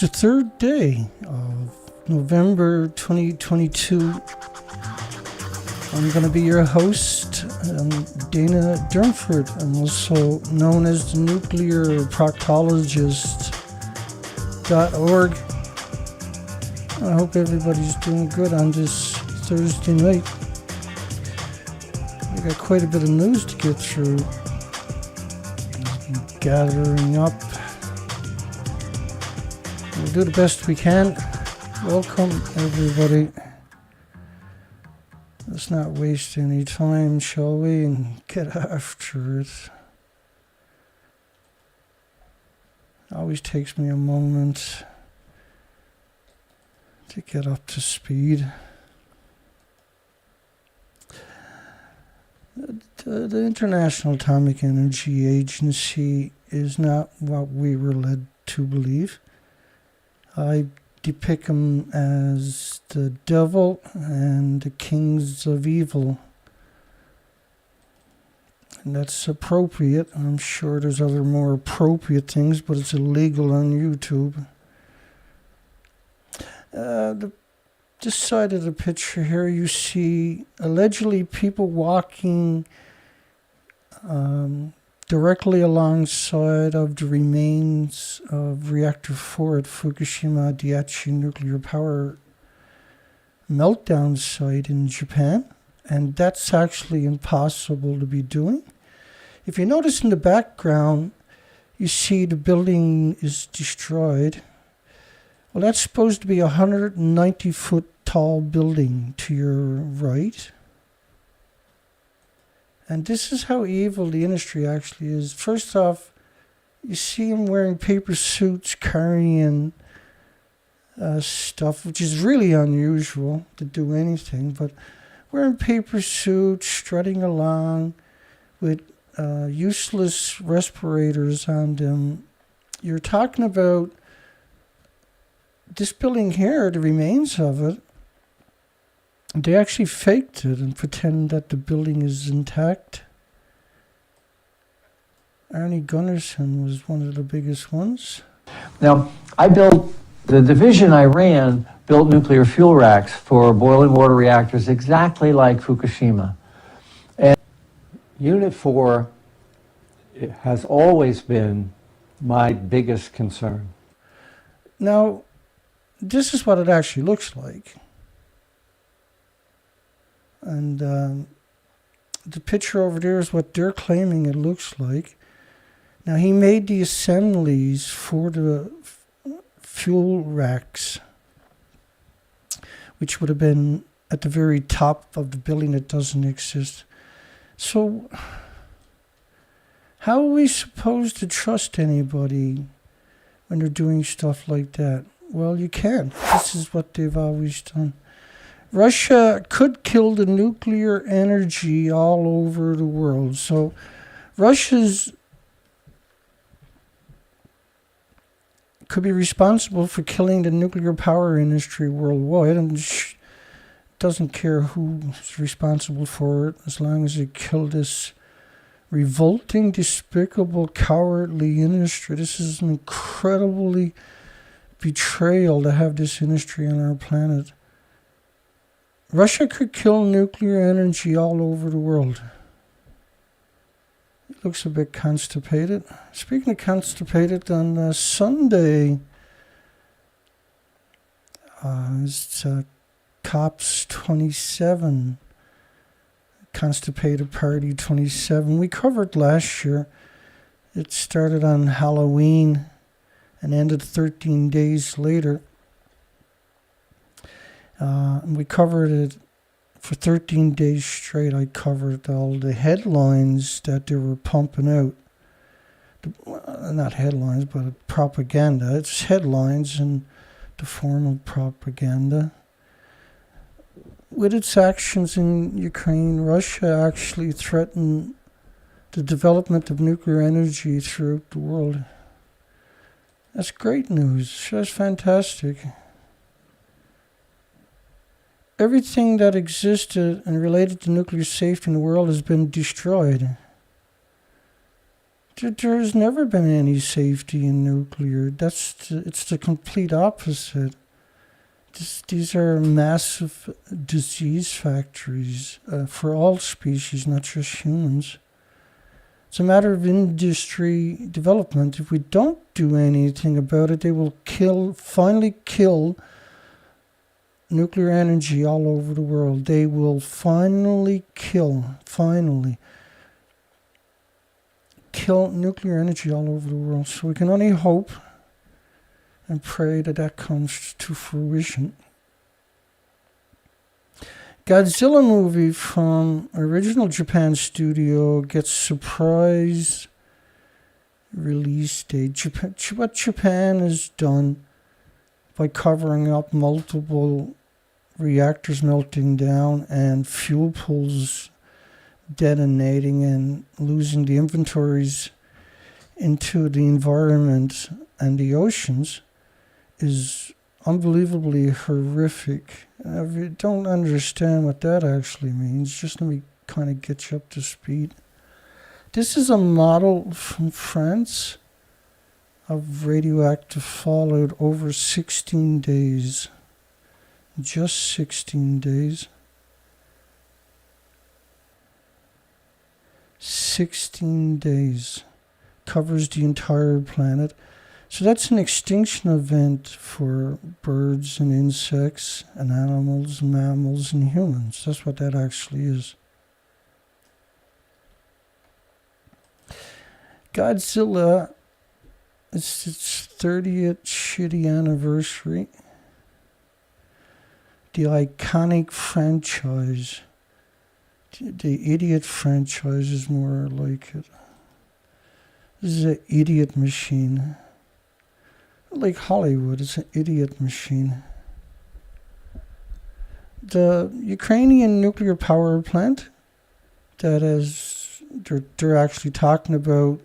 the third day of November 2022. I'm going to be your host. I'm Dana Durnford. I'm also known as the Nuclear Proctologist.org. I hope everybody's doing good on this Thursday night. We got quite a bit of news to get through. Gathering up. We'll do the best we can. Welcome, everybody. Let's not waste any time, shall we, and get after it. It always takes me a moment to get up to speed. The International Atomic Energy Agency is not what we were led to believe. I depict them as the devil and the kings of evil. And that's appropriate. I'm sure there's other more appropriate things, but it's illegal on YouTube. This side of the picture here, you see allegedly people walking directly alongside of the remains of Reactor 4 at Fukushima Daiichi nuclear power meltdown site in Japan. And that's actually impossible to be doing. If you notice in the background, you see the building is destroyed. Well, that's supposed to be a 190-foot tall building to your right. And this is how evil the industry actually is. First off, you see them wearing paper suits, carrying stuff, which is really unusual to do anything, but wearing paper suits, strutting along with useless respirators on them. You're talking about this building here, the remains of it. They actually faked it and pretend that the building is intact. Arnie Gunnarsson was one of the biggest ones. Now, the division I ran built nuclear fuel racks for boiling water reactors exactly like Fukushima. And Unit 4 has always been my biggest concern. Now, this is what it actually looks like. And the picture over there is what they're claiming it looks like. Now, he made the assemblies for the fuel racks, which would have been at the very top of the building that doesn't exist. So, how are we supposed to trust anybody when they're doing stuff like that? Well, you can't. This is what they've always done. Russia could kill the nuclear energy all over the world. So Russia's could be responsible for killing the nuclear power industry worldwide, and doesn't care who's responsible for it as long as it killed this revolting, despicable, cowardly industry. This is an incredibly betrayal to have this industry on our planet. Russia could kill nuclear energy all over the world. It looks a bit constipated. Speaking of constipated, on Sunday, it's COPS 27, Constipated Party 27. We covered last year. It started on Halloween and ended 13 days later. And we covered it for 13 days straight. I covered all the headlines that they were pumping out. Not headlines, but propaganda. It's headlines in the form of propaganda. With its actions in Ukraine, Russia actually threatened the development of nuclear energy throughout the world. That's great news. That's fantastic. Everything that existed and related to nuclear safety in the world has been destroyed. There's never been any safety in nuclear. It's the complete opposite. These are massive disease factories for all species, not just humans. It's a matter of industry development. If we don't do anything about it, they will finally kill nuclear energy all over the world. They will finally kill nuclear energy all over the world. So we can only hope and pray that comes to fruition. Godzilla movie from original Japan studio gets surprise release date. What Japan has done by covering up multiple reactors melting down and fuel pools detonating and losing the inventories into the environment and the oceans is unbelievably horrific. If you don't understand what that actually means, just let me kind of get you up to speed. This is a model from France of radioactive fallout over 16 days. Just 16 days. 16 days. Covers the entire planet. So that's an extinction event for birds and insects and animals and mammals and humans. That's what that actually is. Godzilla, it's its 30th shitty anniversary. The iconic franchise. The idiot franchise is more like it. This is an idiot machine. Like Hollywood, it's an idiot machine. The Ukrainian nuclear power plant that is, they're actually talking about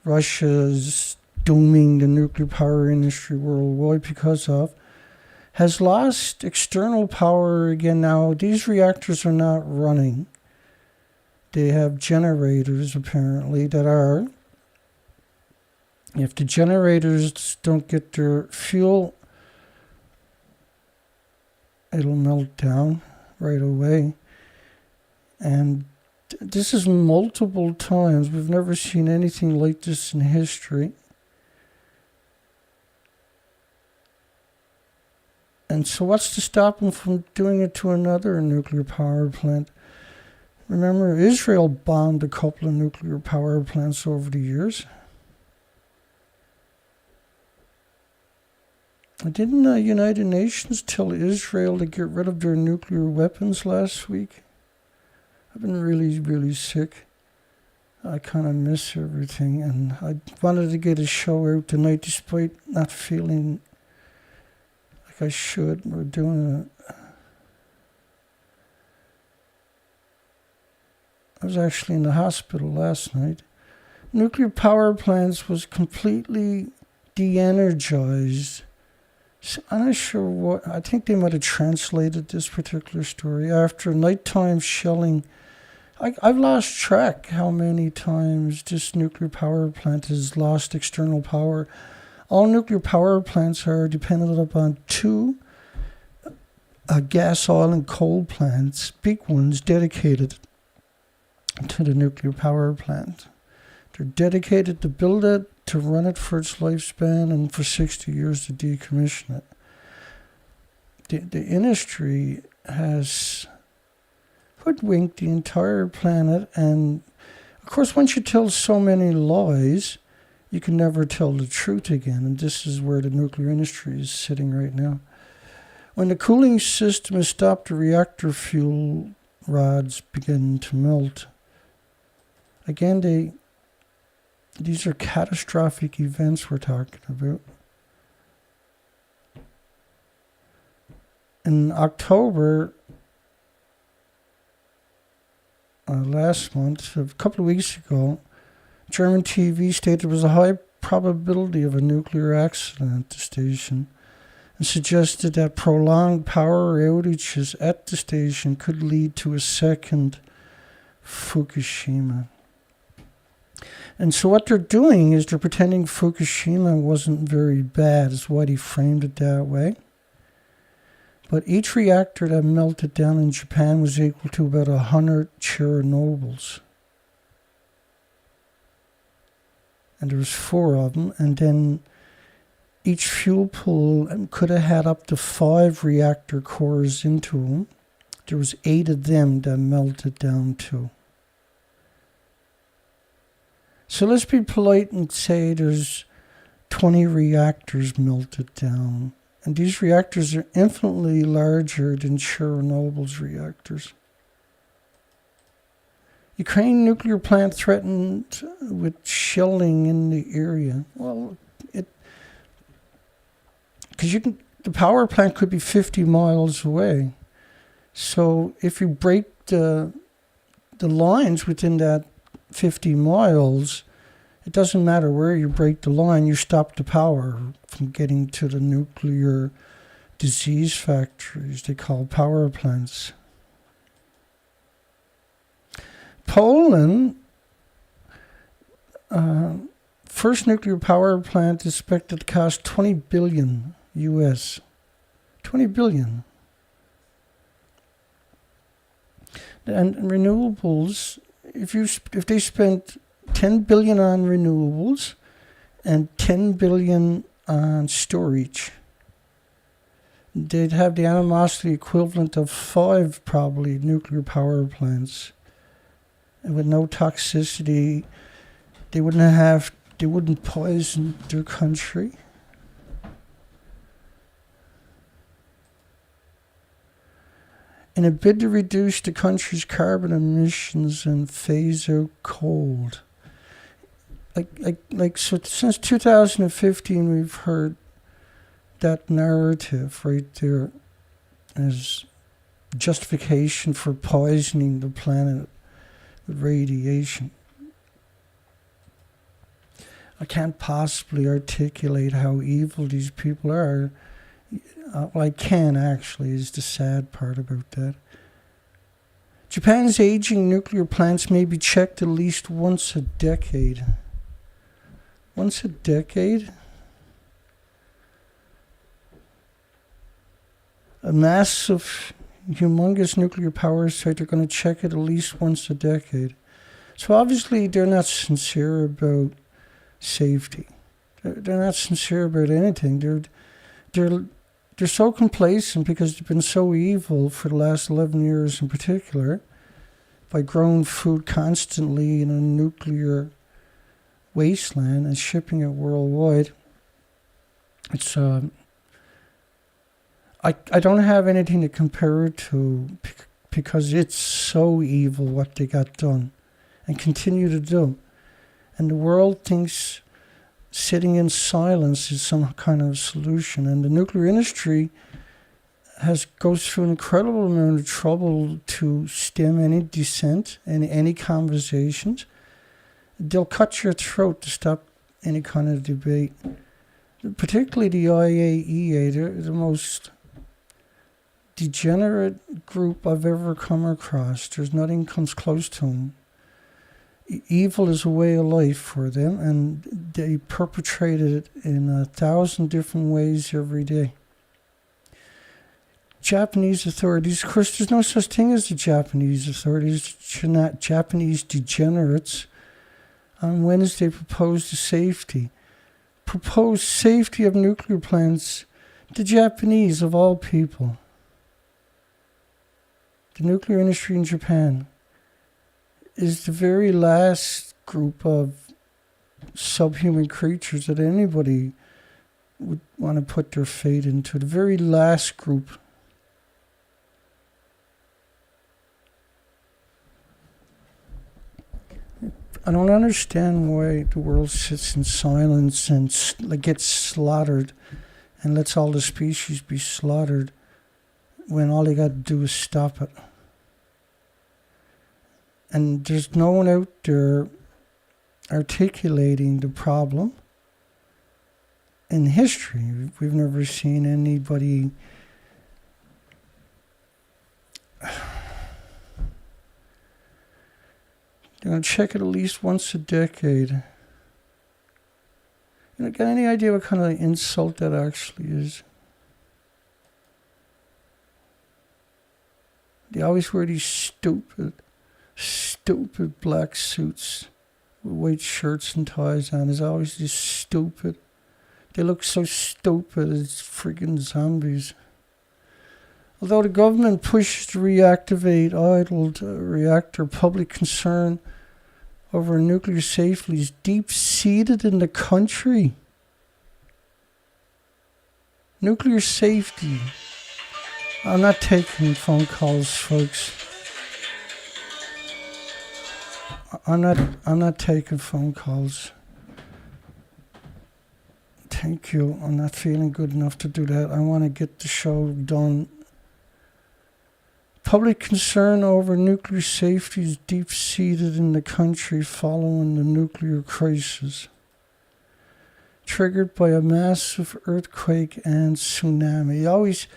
Russia's dooming the nuclear power industry worldwide because of, has lost external power again now. These reactors are not running. They have generators apparently that are. If the generators don't get their fuel, it'll melt down right away. And this is multiple times. We've never seen anything like this in history. And so what's to stop them from doing it to another nuclear power plant? Remember, Israel bombed a couple of nuclear power plants over the years. Didn't the United Nations tell Israel to get rid of their nuclear weapons last week? I've been really, really sick. I kind of miss everything, and I wanted to get a show out tonight despite not feeling like I should. We're doing it. I was actually in the hospital last night. Nuclear power plants was completely de-energized. So I'm not sure what, I think they might have translated this particular story after nighttime shelling. I've lost track how many times this nuclear power plant has lost external power. All nuclear power plants are dependent upon two gas, oil, and coal plants, big ones dedicated to the nuclear power plant. They're dedicated to build it, to run it for its lifespan, and for 60 years to decommission it. The industry has hoodwinked the entire planet, and of course once you tell so many lies, you can never tell the truth again, and this is where the nuclear industry is sitting right now. When the cooling system is stopped, the reactor fuel rods begin to melt. Again, these are catastrophic events we're talking about. In October last month, a couple of weeks ago, German TV stated there was a high probability of a nuclear accident at the station and suggested that prolonged power outages at the station could lead to a second Fukushima. And so what they're doing is they're pretending Fukushima wasn't very bad, is why he framed it that way. But each reactor that melted down in Japan was equal to about 100 Chernobyls. And there was 4 of them, and then each fuel pool could have had up to 5 reactor cores into them. There was 8 of them that melted down too. So let's be polite and say there's 20 reactors melted down. And these reactors are infinitely larger than Chernobyl's reactors. Ukraine nuclear plant threatened with shelling in the area. Well, because the power plant could be 50 miles away. So if you break the lines within that 50 miles, it doesn't matter where you break the line, you stop the power from getting to the nuclear disease factories they call power plants. Poland, first nuclear power plant is expected to cost $20 billion US. $20 billion. And renewables, if they spent 10 billion on renewables and 10 billion on storage, they'd have the animosity equivalent of 5 probably nuclear power plants. And with no toxicity, they wouldn't poison their country. In a bid to reduce the country's carbon emissions and phase out coal. So since 2015, we've heard that narrative right there as justification for poisoning the planet with radiation. I can't possibly articulate how evil these people are. Well, I can actually, is the sad part about that. Japan's aging nuclear plants may be checked at least once a decade. Once a decade? A massive, humongous nuclear power site, they're going to check it at least once a decade. So obviously they're not sincere about safety. They're not sincere about anything. They're so complacent because they've been so evil for the last 11 years in particular by growing food constantly in a nuclear wasteland and shipping it worldwide. It's I don't have anything to compare it to because it's so evil what they got done and continue to do. And the world thinks sitting in silence is some kind of solution. And the nuclear industry goes through an incredible amount of trouble to stem any dissent and any conversations. They'll cut your throat to stop any kind of debate. Particularly the IAEA, they're the most degenerate group I've ever come across. There's nothing comes close to them. Evil is a way of life for them, and they perpetrate it in 1,000 different ways every day. Japanese authorities, of course, there's no such thing as the Japanese authorities. Japanese degenerates on Wednesday proposed safety of nuclear plants. The Japanese, of all people, the nuclear industry in Japan is the very last group of subhuman creatures that anybody would want to put their fate into. The very last group. I don't understand why the world sits in silence and gets slaughtered and lets all the species be slaughtered when all they got to do is stop it. And there's no one out there articulating the problem. In history, we've never seen anybody They're going to check it at least once a decade. You know, got any idea what kind of insult that actually is? They always wear these stupid black suits with white shirts and ties on. It's always just stupid. They look so stupid, it's freaking zombies. Although the government pushes to reactivate idled reactor, public concern over nuclear safety is deep-seated in the country. Nuclear safety. I'm not taking phone calls, folks. I'm not taking phone calls. Thank you. I'm not feeling good enough to do that. I want to get the show done. Public concern over nuclear safety is deep-seated in the country following the nuclear crisis, triggered by a massive earthquake and tsunami.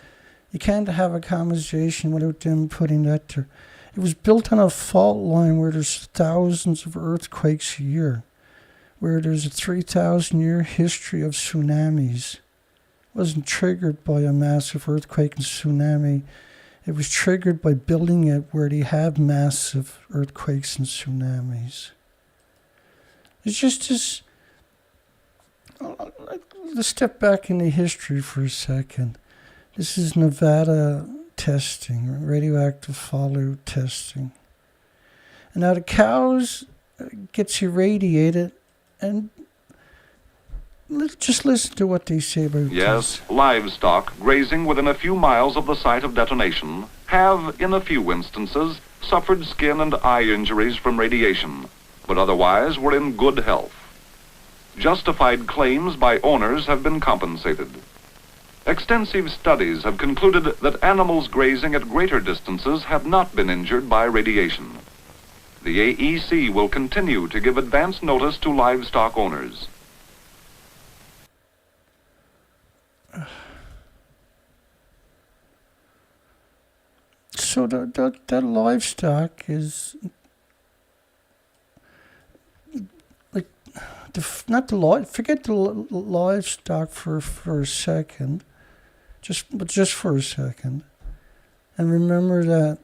You can't have a conversation without them putting that there. It was built on a fault line where there's thousands of earthquakes a year, where there's a 3,000-year history of tsunamis. It wasn't triggered by a massive earthquake and tsunami. It was triggered by building it where they have massive earthquakes and tsunamis. It's just this. Let's step back into history for a second. This is Nevada testing, radioactive fallout testing. And now the cows gets irradiated, and just listen to what they say about Yes, this. livestock grazing within a few miles of the site of detonation have, in a few instances, suffered skin and eye injuries from radiation, but otherwise were in good health. Justified claims by owners have been compensated. Extensive studies have concluded that animals grazing at greater distances have not been injured by radiation. The AEC will continue to give advance notice to livestock owners. So that livestock is like forget the livestock for a second, just for a second, and remember that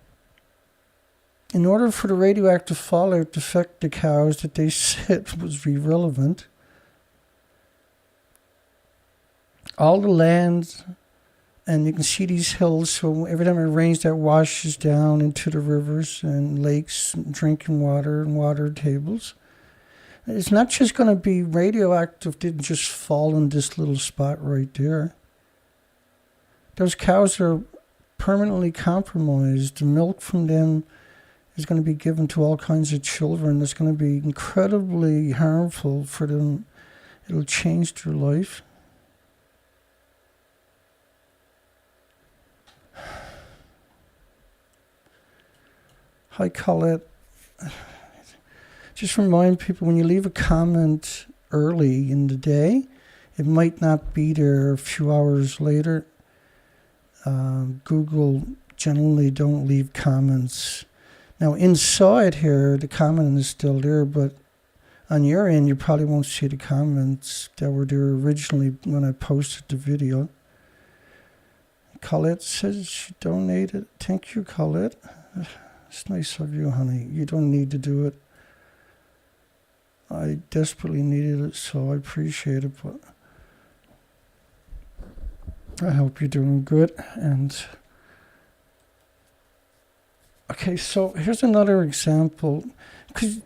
in order for the radioactive fallout to affect the cows that they said was irrelevant, all the land. And you can see these hills, so every time it rains, that washes down into the rivers and lakes, and drinking water and water tables. It's not just going to be radioactive, didn't just fall in this little spot right there. Those cows are permanently compromised. The milk from them is going to be given to all kinds of children. That's going to be incredibly harmful for them. It'll change their life. Hi, Colette. Just remind people, when you leave a comment early in the day, it might not be there a few hours later. Google generally don't leave comments. Now, inside here, the comment is still there, but on your end, you probably won't see the comments that were there originally when I posted the video. Colette says she donated. Thank you, Colette. It's nice of you, honey. You don't need to do it. I desperately needed it, so I appreciate it, but I hope you're doing good. And okay, so here's another example, because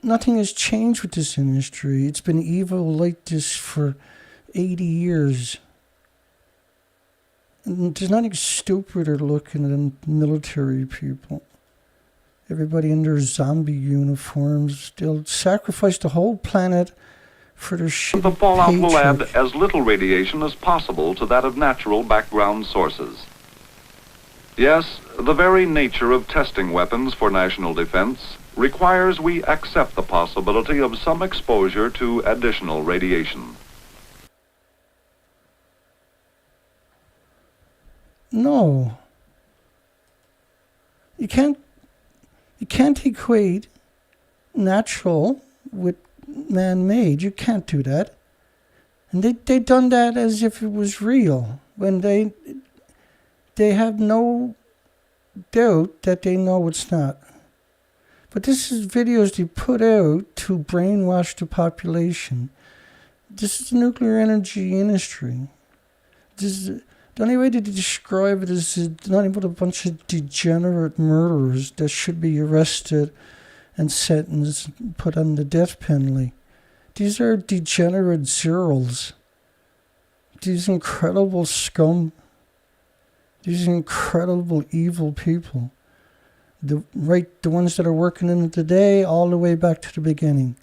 nothing has changed with this industry. It's been evil like this for 80 years. And there's nothing stupider looking than military people. Everybody in their zombie uniforms. They'll sacrifice the whole planet for their shitty The fallout will add paycheck. as little radiation as possible to that of natural background sources. Yes, the very nature of testing weapons for national defense requires we accept the possibility of some exposure to additional radiation. No. You can't equate natural with man-made. You can't do that. And they done that as if it was real, when they have no doubt that they know it's not. But this is videos they put out to brainwash the population. This is the nuclear energy industry. This is, the only way to describe it is nothing but a bunch of degenerate murderers that should be arrested and sentenced, put on the death penalty. These are degenerate zeros. These incredible scum. These incredible evil people. The ones that are working in it today, all the way back to the beginning.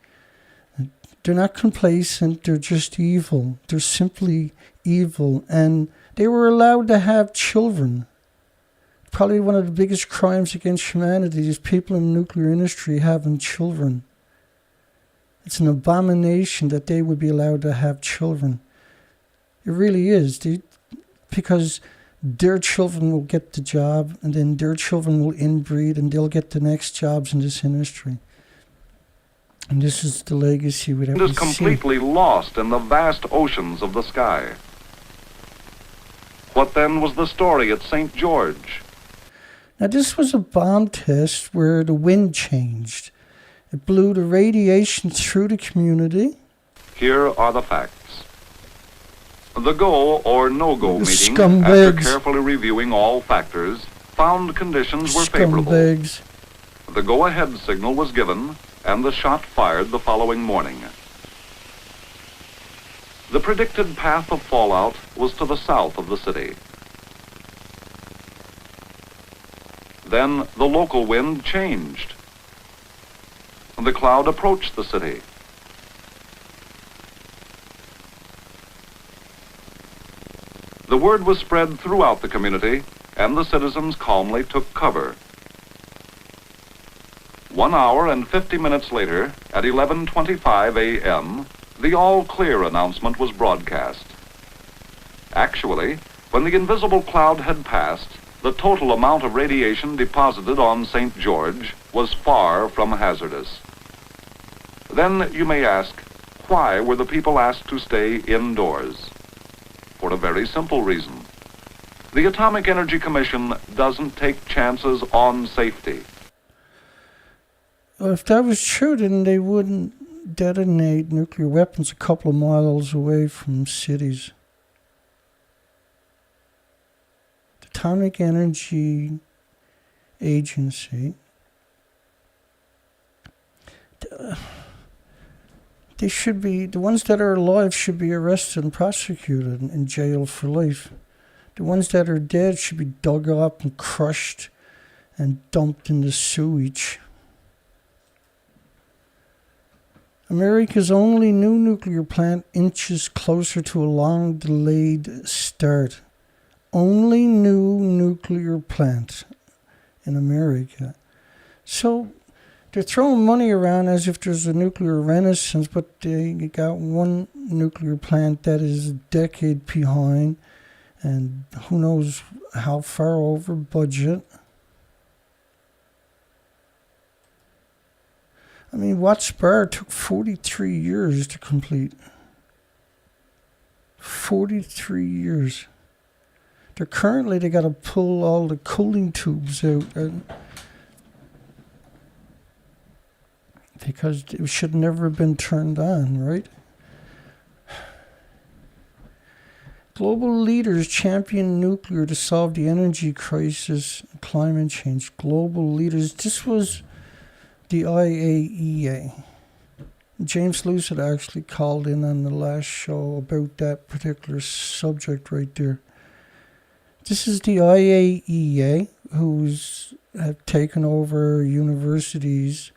They're not complacent, they're just evil. They're simply evil. And they were allowed to have children. Probably one of the biggest crimes against humanity is people in the nuclear industry having children. It's an abomination that they would be allowed to have children. It really is. Because their children will get the job, and then their children will inbreed, and they'll get the next jobs in this industry. And this is the legacy we have. It is completely lost in the vast oceans of the sky. What then was the story at St. George? Now this was a bomb test where the wind changed. It blew the radiation through the community. Here are the facts. The go or no-go meeting, Scumbags. after carefully reviewing all factors, found conditions were favorable. Scumbags. The go-ahead signal was given, and the shot fired the following morning. The predicted path of fallout was to the south of the city. Then the local wind changed. The cloud approached the city. The word was spread throughout the community, and the citizens calmly took cover. 1 hour and 50 minutes later, at 11:25 a.m., the all-clear announcement was broadcast. Actually, when the invisible cloud had passed, the total amount of radiation deposited on St. George was far from hazardous. Then you may ask, why were the people asked to stay indoors? For a very simple reason. The Atomic Energy Commission doesn't take chances on safety. Well, if that was true, then they wouldn't detonate nuclear weapons a couple of miles away from cities. The Atomic Energy Agency, they should be, the ones that are alive should be arrested and prosecuted and in jail for life. The ones that are dead should be dug up and crushed and dumped in the sewage. America's only new nuclear plant inches closer to a long-delayed start. Only new nuclear plant in America. So they're throwing money around as if there's a nuclear renaissance, but they got one nuclear plant that is a decade behind, and who knows how far over budget. I mean, Watts Bar took 43 years to complete. 43 years. They got to pull all the cooling tubes out. Because it should never have been turned on, right? Global leaders champion nuclear to solve the energy crisis and climate change. Global leaders. This was the IAEA. James Lewis had actually called in on the last show about that particular subject right there. This is the IAEA, who's have taken over universities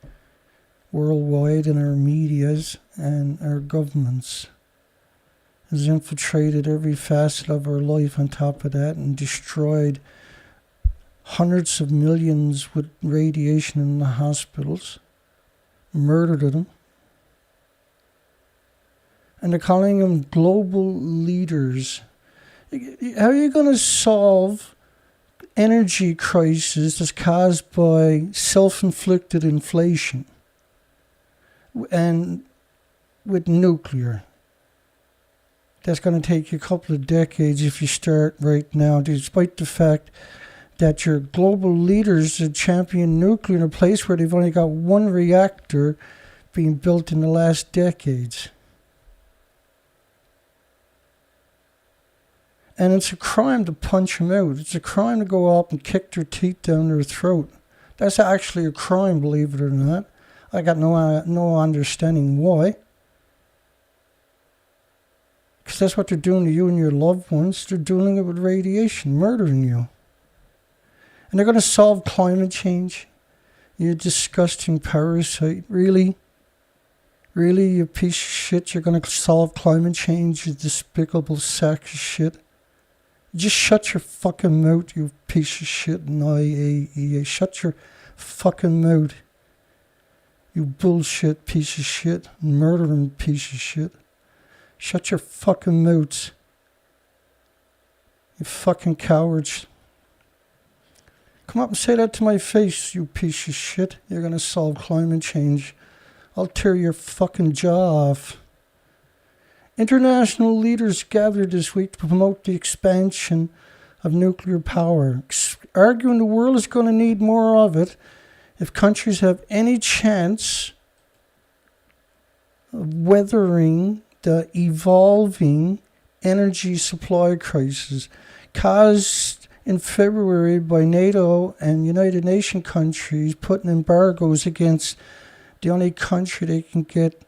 worldwide and our medias and our governments. Has infiltrated every facet of our life on top of that and destroyed hundreds of millions with radiation in the hospitals, murdered them. And they're calling them global leaders. How are you going to solve energy crisis that's caused by self-inflicted inflation? And with nuclear, that's going to take you a couple of decades if you start right now, despite the fact that your global leaders champion nuclear in a place where they've only got one reactor being built in the last decades. And it's a crime to punch them out. It's a crime to go up and kick their teeth down their throat. That's actually a crime, believe it or not. I got no understanding why. Because that's what they're doing to you and your loved ones. They're doing it with radiation, murdering you. And they're going to solve climate change. You disgusting parasite. Really? Really, you piece of shit? You're going to solve climate change, you despicable sack of shit? Just shut your fucking mouth, you piece of shit, and IAEA. Shut your fucking mouth. You bullshit piece of shit, murdering piece of shit. Shut your fucking mouths. You fucking cowards. Come up and say that to my face, you piece of shit. You're going to solve climate change. I'll tear your fucking jaw off. International leaders gathered this week to promote the expansion of nuclear power, arguing the world is going to need more of it if countries have any chance of weathering the evolving energy supply crisis caused in February by NATO and United Nations countries putting embargoes against the only country they can get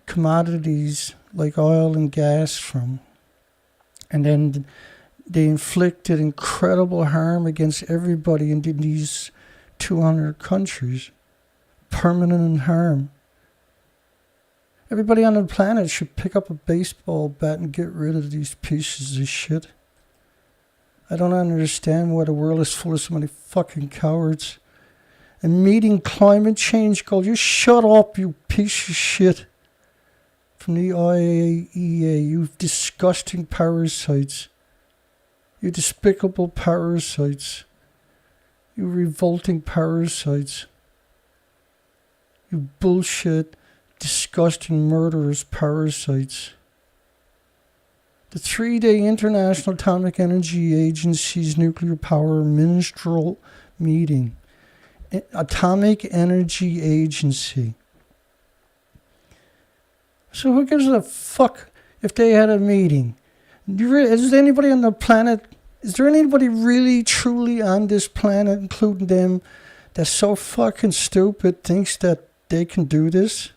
commodities like oil and gas from. And then they inflicted incredible harm against everybody in these 200 countries. Permanent harm. Everybody on the planet should pick up a baseball bat and get rid of these pieces of shit. I don't understand why the world is full of so many fucking cowards. And meeting climate change goals. You shut up, you piece of shit. From the IAEA, you disgusting parasites. You despicable parasites. You revolting parasites. You bullshit, disgusting, murderous parasites. The 3-day International Atomic Energy Agency's nuclear power ministerial meeting. Atomic Energy Agency. So who gives a fuck if they had a meeting? Is anybody on the planet, is there anybody really truly on this planet, including them, that's so fucking stupid, thinks that they can do this?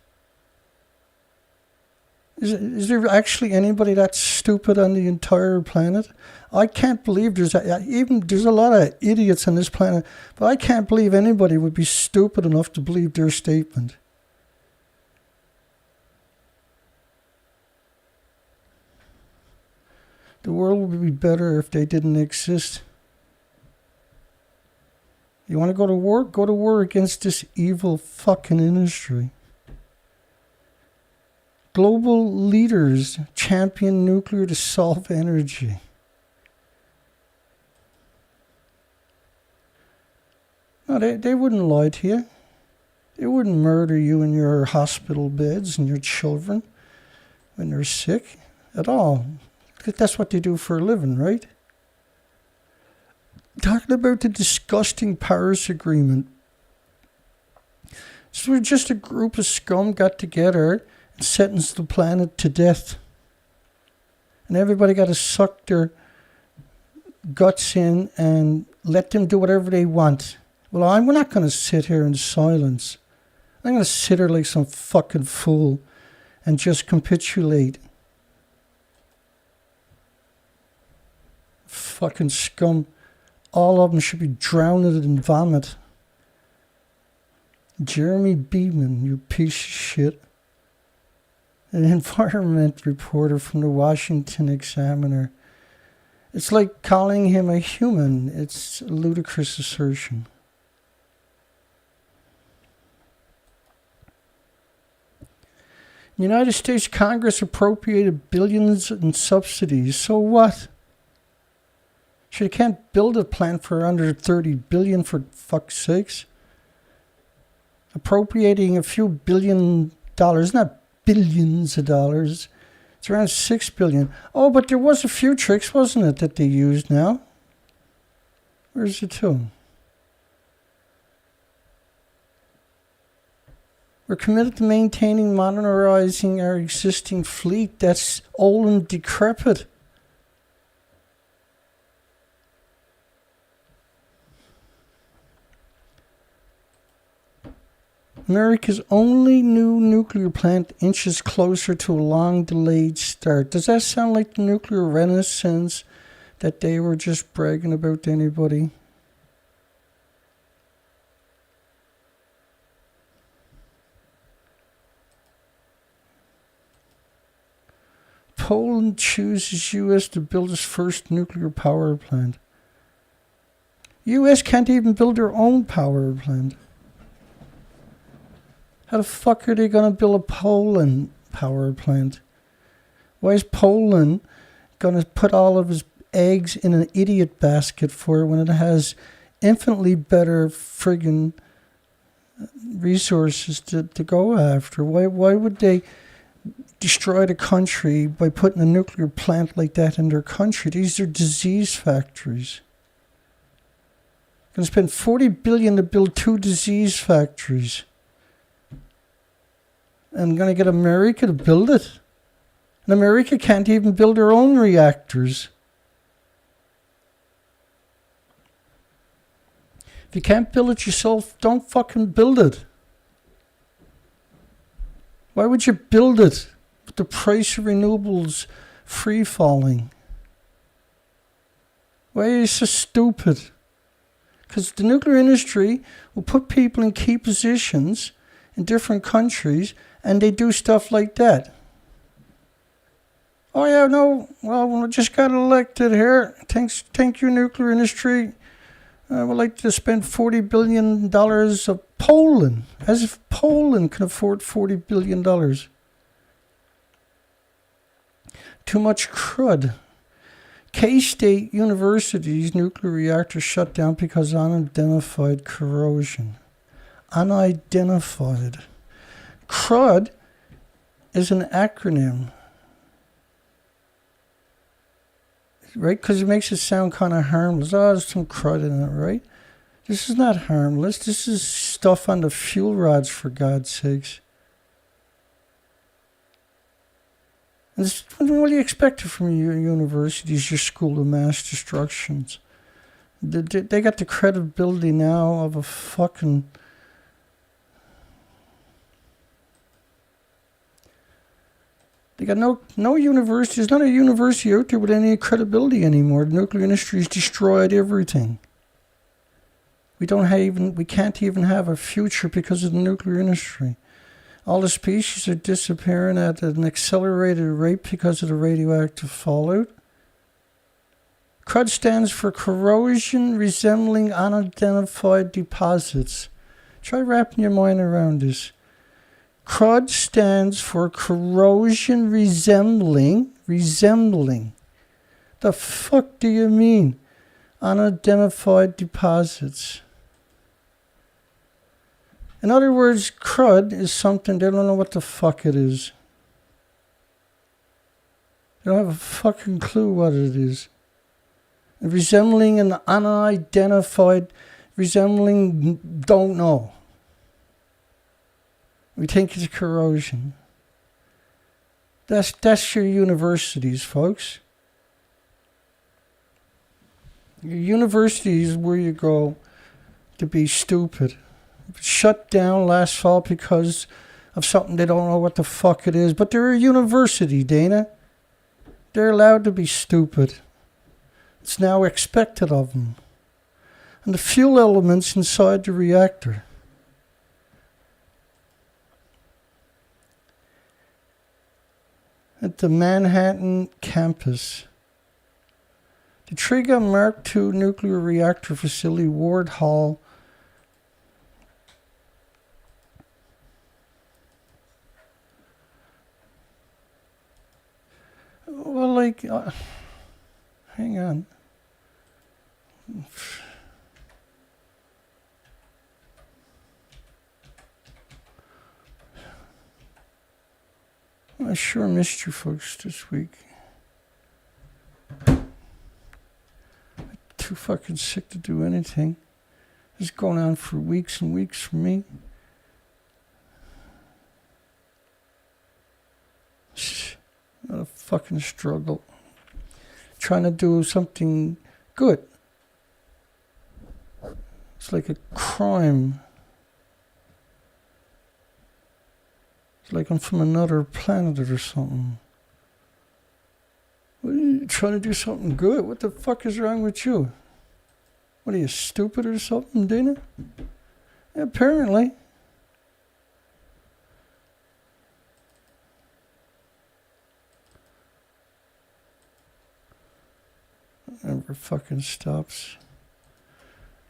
Is there actually anybody that stupid on the entire planet? I can't believe there's a lot of idiots on this planet, but I can't believe anybody would be stupid enough to believe their statement. The world would be better if they didn't exist. You want to go to war? Go to war against this evil fucking industry. Global leaders champion nuclear to solve energy. No, they wouldn't lie to you. They wouldn't murder you in your hospital beds and your children when they're sick at all. That's what they do for a living, right? Talking about the disgusting Paris Agreement. So just a group of scum got together and sentenced the planet to death. And everybody got to suck their guts in and let them do whatever they want. Well, we're not going to sit here in silence. I'm going to sit here like some fucking fool and just capitulate. Fucking scum. All of them should be drowned in vomit. Jeremy Beaman, you piece of shit. An environment reporter from the Washington Examiner. It's like calling him a human. It's a ludicrous assertion. The United States Congress appropriated billions in subsidies. So what? Sure, you can't build a plant for under $30 billion, for fuck's sakes. appropriating a few $billion, not billions of dollars. It's around $6 billion. Oh, but there was a few tricks, wasn't it, that they used now? Where's the two? We're committed to maintaining, modernizing our existing fleet that's old and decrepit. America's only new nuclear plant inches closer to a long-delayed start. Does that sound like the nuclear renaissance that they were just bragging about to anybody? Poland chooses U.S. to build its first nuclear power plant. U.S. can't even build their own power plant. How the fuck are they going to build a Poland power plant? Why is Poland going to put all of his eggs in an idiot basket for it when it has infinitely better friggin' resources to go after? Why would they destroy the country by putting a nuclear plant like that in their country? These are disease factories. Going to spend $40 billion to build 2 disease factories. And going to get America to build it. And America can't even build their own reactors. If you can't build it yourself, don't fucking build it. Why would you build it with the price of renewables free falling? Why are you so stupid? Because the nuclear industry will put people in key positions in different countries, and they do stuff like that. Oh yeah, no, well, I just got elected here. Thank you, nuclear industry. I would like to spend $40 billion of Poland, as if Poland can afford $40 billion. Too much crud. K-State University's nuclear reactor shut down because of unidentified corrosion. Unidentified. CRUD is an acronym, right? Because it makes it sound kind of harmless. Oh, there's some crud in it, right? This is not harmless. This is stuff on the fuel rods, for God's sakes. And this, what do you expect from your universities, your school of mass destructions? They got the credibility now of a fucking... They got no university. There's not a university out there with any credibility anymore. The nuclear industry's destroyed everything. We can't even have a future because of the nuclear industry. All the species are disappearing at an accelerated rate because of the radioactive fallout. CRUD stands for corrosion resembling unidentified deposits. Try wrapping your mind around this. CRUD stands for corrosion resembling. The fuck do you mean? Unidentified deposits. In other words, CRUD is something they don't know what the fuck it is. They don't have a fucking clue what it is. And resembling an unidentified, don't know. We think it's corrosion. That's your universities, folks. Your universities is where you go to be stupid. Shut down last fall because of something they don't know what the fuck it is. But they're a university, Dana. They're allowed to be stupid. It's now expected of them. And the fuel elements inside the reactor. At the Manhattan campus, the Triga Mark II nuclear reactor facility, Ward Hall, well, like, hang on. I sure missed you folks this week. Too fucking sick to do anything. It's going on for weeks and weeks for me. What a fucking struggle. Trying to do something good. It's like a crime. It's like I'm from another planet or something. What are you trying to do something good? What the fuck is wrong with you? What are you, stupid or something, Dana? Yeah, apparently. Never fucking stops.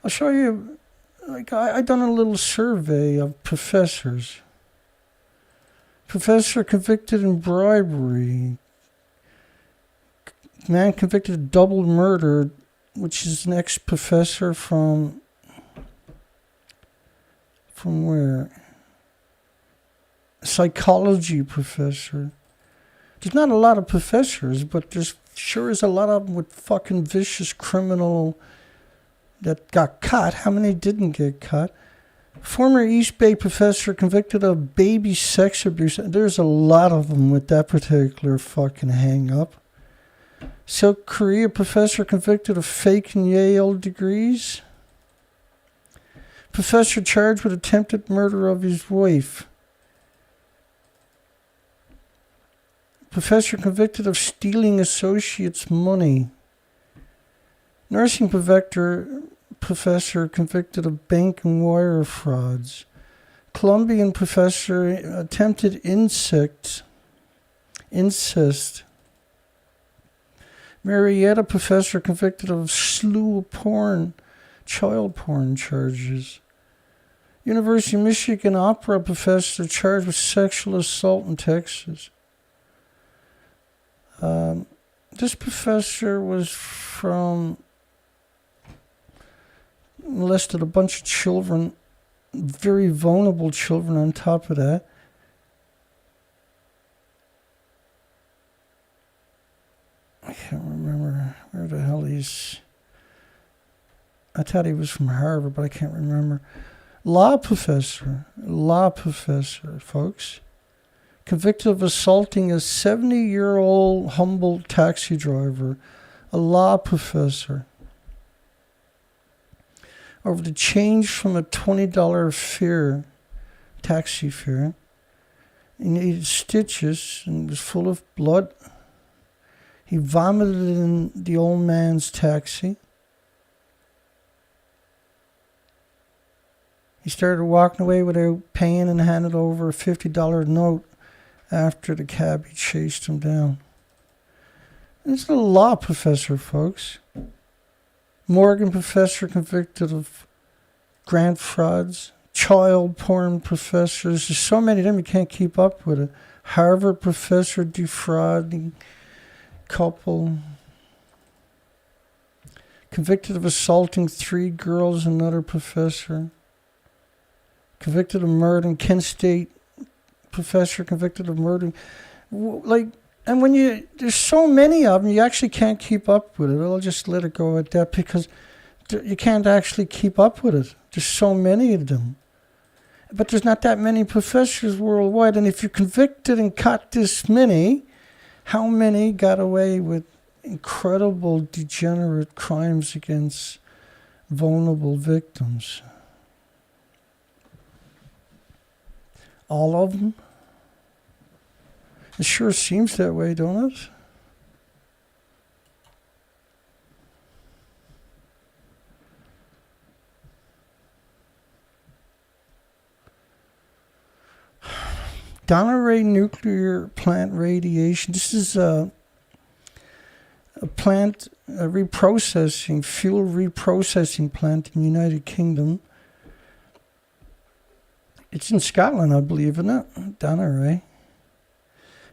I'll show you, like, I done a little survey of professors. Professor convicted in bribery. Man convicted of double murder, which is an ex-professor from where? Psychology professor. There's not a lot of professors, but there's sure is a lot of them with fucking vicious criminal that got caught. How many didn't get caught? Former East Bay professor convicted of baby sex abuse. There's a lot of them with that particular fucking hang-up. South Korea professor convicted of faking Yale degrees. Professor charged with attempted murder of his wife. Professor convicted of stealing associates' money. Nursing professor convicted of bank and wire frauds. Colombian professor attempted incest. Marietta professor convicted of slew of child porn charges. University of Michigan opera professor charged with sexual assault in Texas. This professor molested a bunch of children, very vulnerable children on top of that. I can't remember where the hell he's... I thought he was from Harvard, but I can't remember. Law professor, folks. Convicted of assaulting a 70-year-old humble taxi driver, a law professor, over the change from a $20 fare, taxi fare. He needed stitches and was full of blood. He vomited in the old man's taxi. He started walking away without paying and handed over a $50 note after the cabbie chased him down. This is a law professor, folks. Morgan professor convicted of grant frauds. Child porn professors. There's so many of them you can't keep up with it. Harvard professor defrauding couple. Convicted of assaulting 3 girls, another professor. Convicted of murdering Kent State professor, convicted of murdering. And when there's so many of them, you actually can't keep up with it. I'll just let it go at that because you can't actually keep up with it. There's so many of them. But there's not that many professors worldwide. And if you're convicted and caught this many, how many got away with incredible degenerate crimes against vulnerable victims? All of them? It sure seems that way, don't it? Dounreay nuclear plant radiation. This is a plant, fuel reprocessing plant in the United Kingdom. It's in Scotland, I believe, isn't it? Dounreay.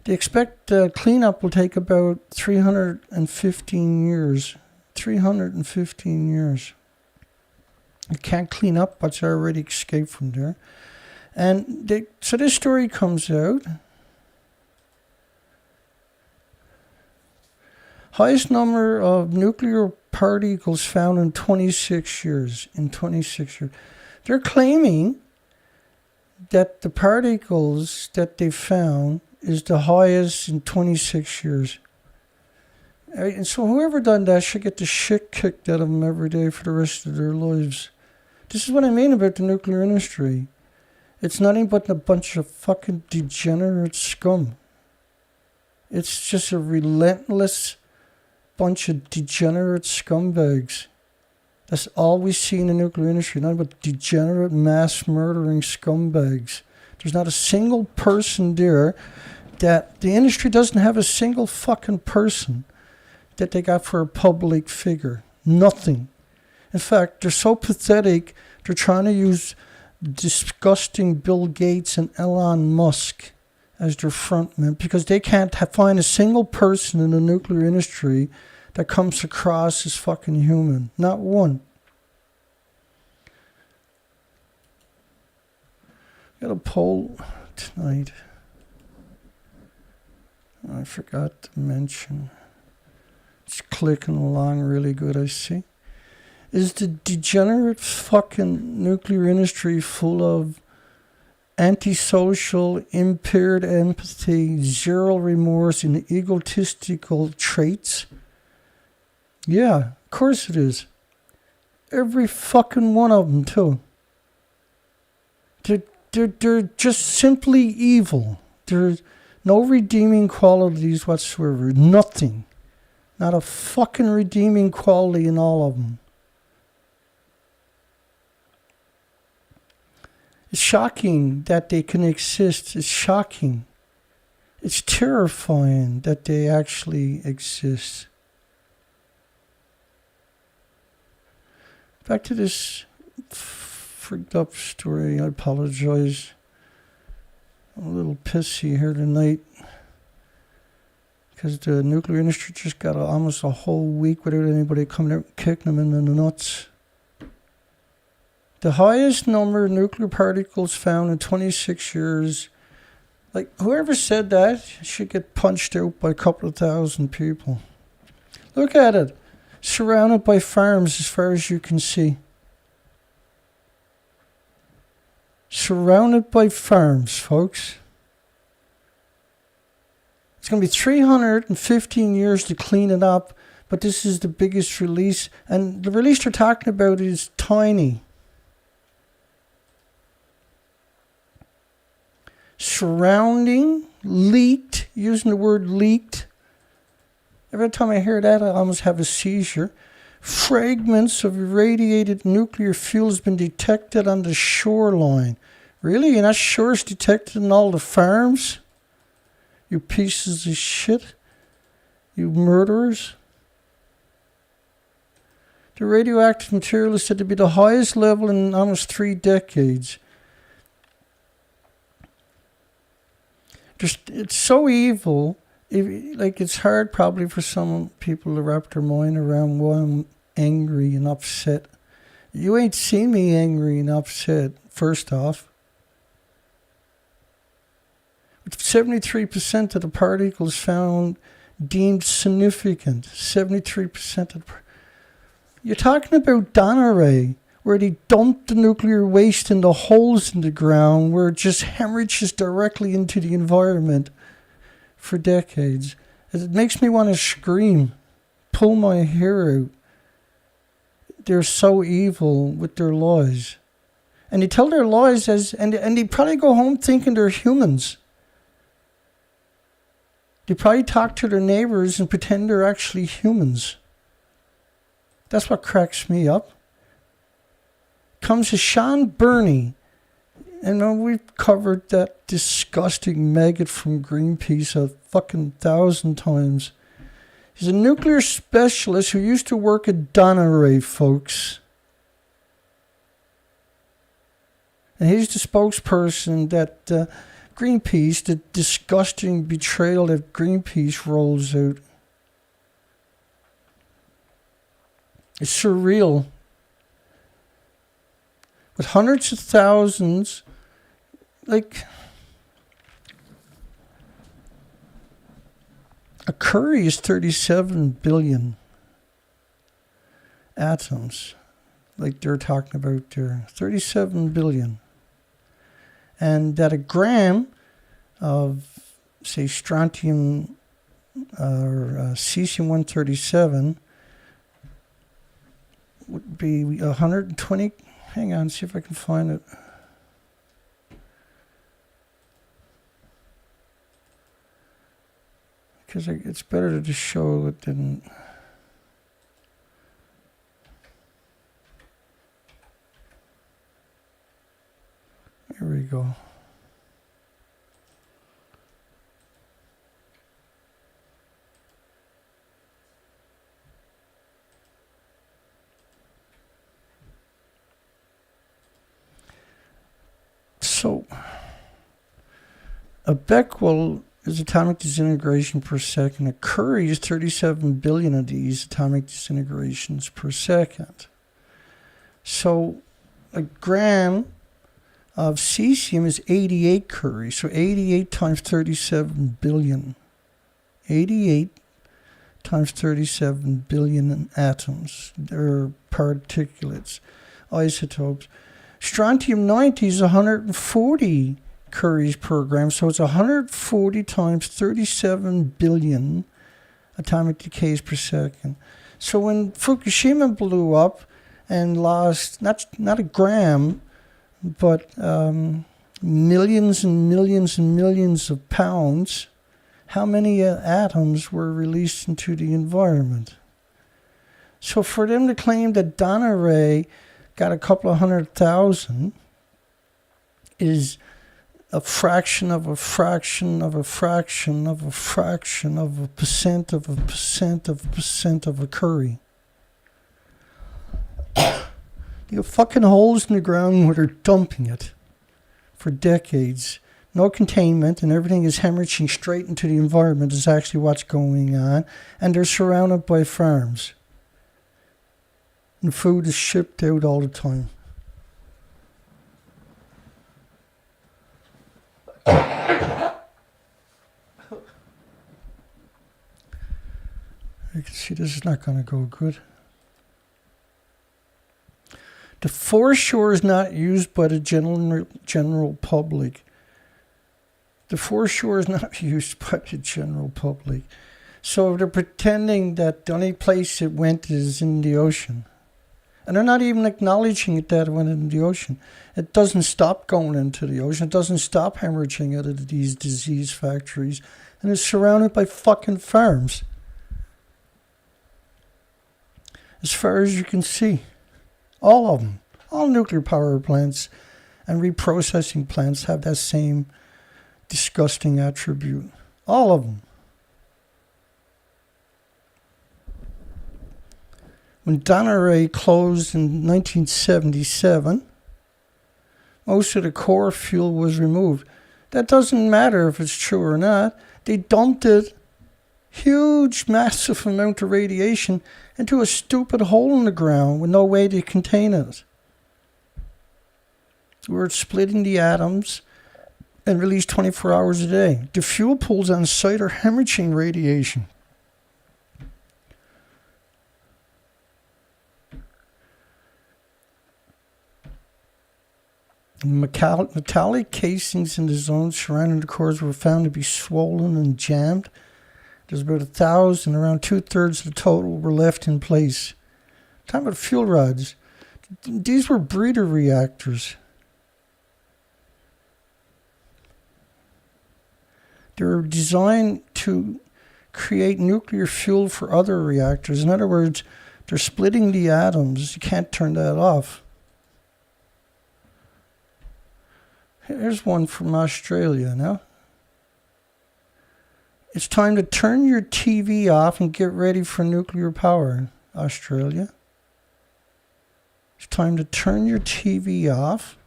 They expect cleanup will take about 315 years. 315 years. You can't clean up what's already escaped from there. And so this story comes out. Highest number of nuclear particles found in 26 years. They're claiming that the particles that they found is the highest in 26 years. Right? And so whoever done that should get the shit kicked out of them every day for the rest of their lives. This is what I mean about the nuclear industry. It's nothing but a bunch of fucking degenerate scum. It's just a relentless bunch of degenerate scumbags. That's all we see in the nuclear industry, nothing but degenerate, mass murdering scumbags. There's not a single person there that the industry doesn't have a single fucking person that they got for a public figure. Nothing. In fact, they're so pathetic, they're trying to use disgusting Bill Gates and Elon Musk as their frontmen because they can't find a single person in the nuclear industry that comes across as fucking human. Not one. Got a poll tonight. I forgot to mention. It's clicking along really good, I see. Is the degenerate fucking nuclear industry full of antisocial, impaired empathy, zero remorse, and egotistical traits? Yeah, of course it is. Every fucking one of them, too. They're just simply evil. There's no redeeming qualities whatsoever. Nothing. Not a fucking redeeming quality in all of them. It's shocking that they can exist. It's shocking. It's terrifying that they actually exist. Back to this freaked up story. I apologize. I'm a little pissy here tonight because the nuclear industry just got almost a whole week without anybody coming out and kicking them in the nuts. The highest number of nuclear particles found in 26 years. Like, whoever said that should get punched out by a couple of thousand people. Look at it. Surrounded by farms as far as you can see. Surrounded by farms, folks. It's going to be 315 years to clean it up, but this is the biggest release. And the release they're talking about is tiny. Surrounding, leaked, using the word leaked. Every time I hear that, I almost have a seizure. Fragments of irradiated nuclear fuel has been detected on the shoreline. Really? And that sure is detected in all the farms? You pieces of shit. You murderers. The radioactive material is said to be the highest level in almost 3 decades. It's so evil. It's hard probably for some people to wrap their mind around why I'm angry and upset. You ain't seen me angry and upset, first off. With 73% of the particles found deemed significant. 73% of the You're talking about Dounreay, where they dumped the nuclear waste in the holes in the ground, where it just hemorrhages directly into the environment for decades. It makes me want to scream, pull my hair out. They're so evil with their lies. And they tell their lies and they probably go home thinking they're humans. They probably talk to their neighbors and pretend they're actually humans. That's what cracks me up. Comes to Sean Burney. And we've covered that disgusting maggot from Greenpeace 1,000 times. He's a nuclear specialist who used to work at Dounreay, folks. And he's the spokesperson that Greenpeace, the disgusting betrayal that Greenpeace rolls out. It's surreal. With hundreds of thousands, A curry is 37 billion atoms, like they're talking about there. 37 billion. And that a gram of, say, strontium or cesium-137 would be 120. Hang on, see if I can find it. Because it's better to just show it than... Here we go. So, a becquerel is atomic disintegration per second. A Curie is 37 billion of these atomic disintegrations per second. So, a gram of cesium is 88 Curie. So, 88 times 37 billion. 88 times 37 billion atoms. They're particulates, isotopes. Strontium-90 is 140 Curies per gram, so it's 140 times 37 billion atomic decays per second. So when Fukushima blew up and lost not a gram, but millions and millions and millions of pounds, how many atoms were released into the environment? So for them to claim that Dounreay got a couple of 100,000 is a fraction of a fraction of a fraction of a fraction of a percent of a percent of a percent of a Curie. You have fucking holes in the ground where they're dumping it for decades. No containment, and everything is hemorrhaging straight into the environment is actually what's going on. And they're surrounded by farms. And food is shipped out all the time. You can see this is not going to go good. The foreshore is not used by the general public. The foreshore is not used by the general public. So they're pretending that the only place it went is in the ocean. And they're not even acknowledging that it went into the ocean. It doesn't stop going into the ocean. It doesn't stop hemorrhaging out of these disease factories. And it's surrounded by fucking farms. As far as you can see. All of them. All nuclear power plants and reprocessing plants have that same disgusting attribute. All of them. When Dounreay closed in 1977, most of the core fuel was removed. That doesn't matter if it's true or not. They dumped it, huge, massive amount of radiation, into a stupid hole in the ground with no way to contain it. We're splitting the atoms and release 24 hours a day. The fuel pools on site are hemorrhaging radiation. Metallic casings in the zones surrounding the cores were found to be swollen and jammed. There's about 1,000, around 2/3 of the total were left in place. Talking about fuel rods. These were breeder reactors. They were designed to create nuclear fuel for other reactors. In other words, they're splitting the atoms. You can't turn that off. Here's one from Australia now. It's time to turn your TV off and get ready for nuclear power, Australia. It's time to turn your TV off.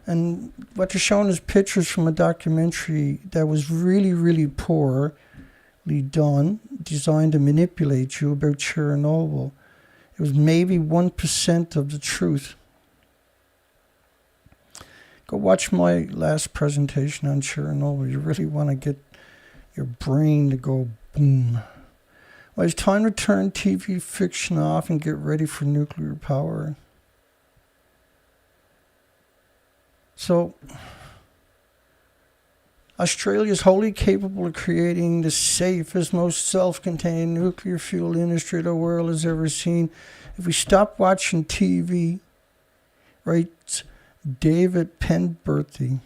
And what they're showing is pictures from a documentary that was really, really poorly done, designed to manipulate you about Chernobyl. It was maybe 1% of the truth. Go watch my last presentation on Chernobyl. You really want to get your brain to go boom. boom. Well, it's time to turn TV fiction off and get ready for nuclear power. So, Australia is wholly capable of creating the safest, most self-contained nuclear fuel industry the world has ever seen. If we stop watching TV, writes David Penberthy,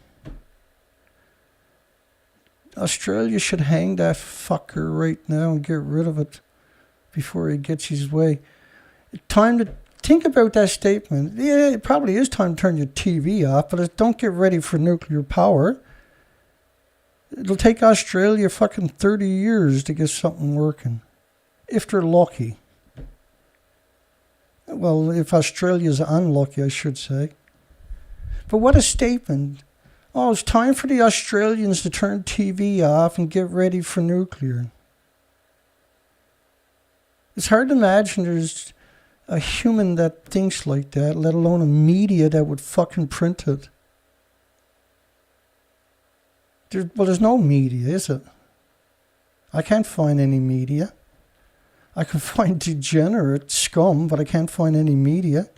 Australia should hang that fucker right now and get rid of it before he gets his way. Time to think about that statement. Yeah, it probably is time to turn your TV off, but don't get ready for nuclear power. It'll take Australia fucking 30 years to get something working, if they're lucky. Well, if Australia's unlucky, I should say. But what a statement. Oh, it's time for the Australians to turn TV off and get ready for nuclear. It's hard to imagine there's a human that thinks like that, let alone a media that would fucking print it. There's no media, is it? I can't find any media. I can find degenerate scum, but I can't find any media.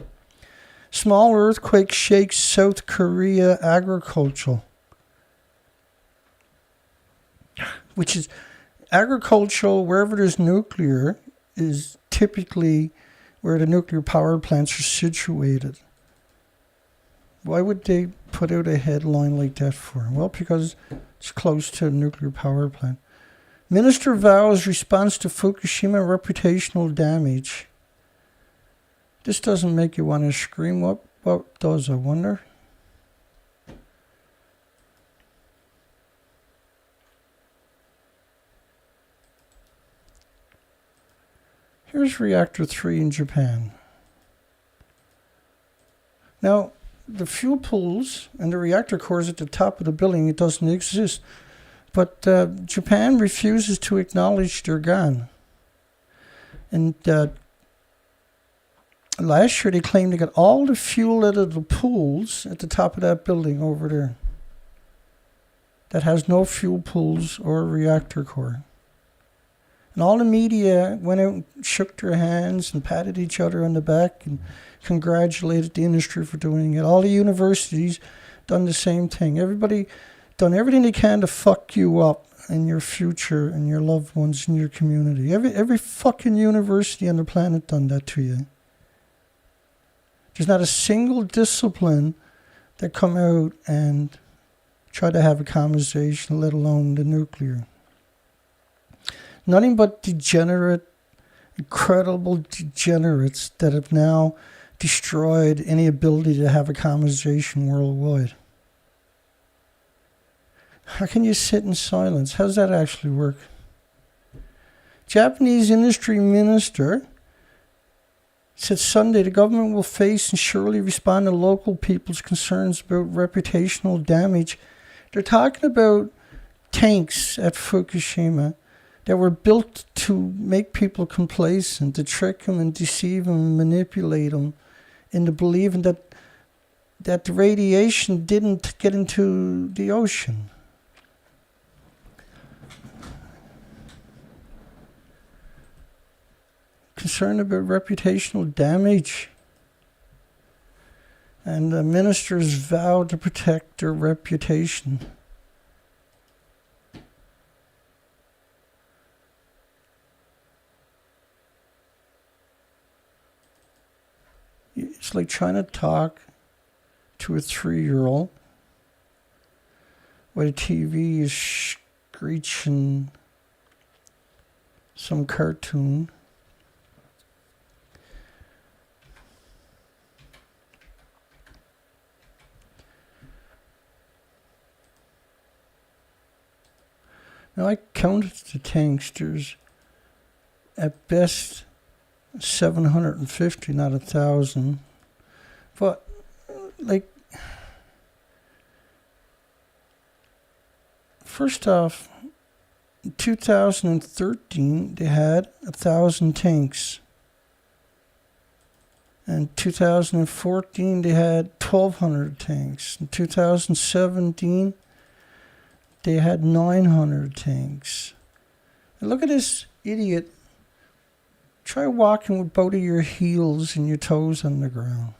Small earthquake shakes South Korea agriculture. Which is, agricultural, wherever there's nuclear, is typically where the nuclear power plants are situated. Why would they put out a headline like that for? Well, because it's close to a nuclear power plant. Minister Vows response to Fukushima reputational damage. This doesn't make you want to scream. What does, I wonder? Here's reactor 3 in Japan. Now, the fuel pools and the reactor cores at the top of the building, it doesn't exist. But Japan refuses to acknowledge they're gone. And last year they claimed they got all the fuel out of the pools at the top of that building over there. That has no fuel pools or reactor core. And all the media went out and shook their hands and patted each other on the back and congratulated the industry for doing it. All the universities done the same thing. Everybody done everything they can to fuck you up and your future and your loved ones and your community. Every fucking university on the planet done that to you. There's not a single discipline that come out and try to have a conversation, let alone the nuclear. Nothing but degenerate, incredible degenerates that have now destroyed any ability to have a conversation worldwide. How can you sit in silence? How does that actually work? Japanese industry minister said Sunday the government will face and surely respond to local people's concerns about reputational damage. They're talking about tanks at Fukushima that were built to make people complacent, to trick them and deceive them and manipulate them into believing that the radiation didn't get into the ocean. Concerned about reputational damage. And the ministers vow to protect their reputation. It's like trying to talk to a 3-year-old while the TV is screeching some cartoon. Now I counted the tanks. There's at best 750, not 1,000. But like, first off, in 2013 they had 1,000 tanks. In 2014 they had 1,200 tanks. In 2017 they had 900 tanks. And look at this idiot. Try walking with both of your heels and your toes on the ground.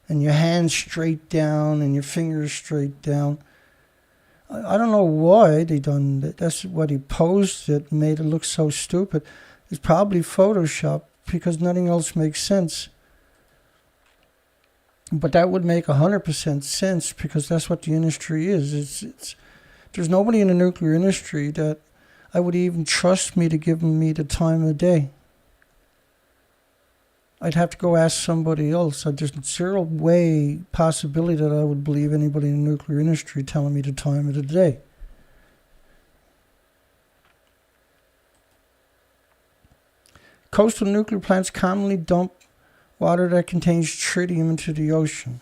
And your hands straight down and your fingers straight down. I don't know why they done that. That's what he posted, made it look so stupid. It's probably Photoshop because nothing else makes sense. But that would make 100% sense because that's what the industry is. There's nobody in the nuclear industry that I would even trust me to give me the time of day. I'd have to go ask somebody else. There's zero way possibility that I would believe anybody in the nuclear industry telling me the time of the day. Coastal nuclear plants commonly dump water that contains tritium into the ocean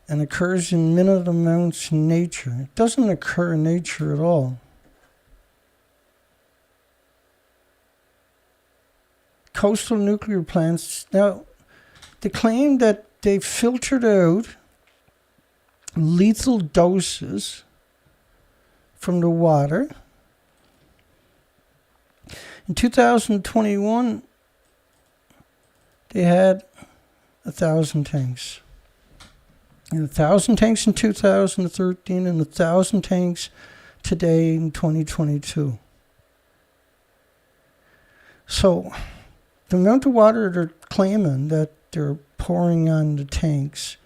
and occurs in minute amounts in nature. It doesn't occur in nature at all. Coastal nuclear plants, now, they claim that they filtered out lethal doses from the water. In 2021, they had 1,000 tanks. And 1,000 tanks in 2013 and 1,000 tanks today in 2022. So the amount of water they're claiming that they're pouring on the tanks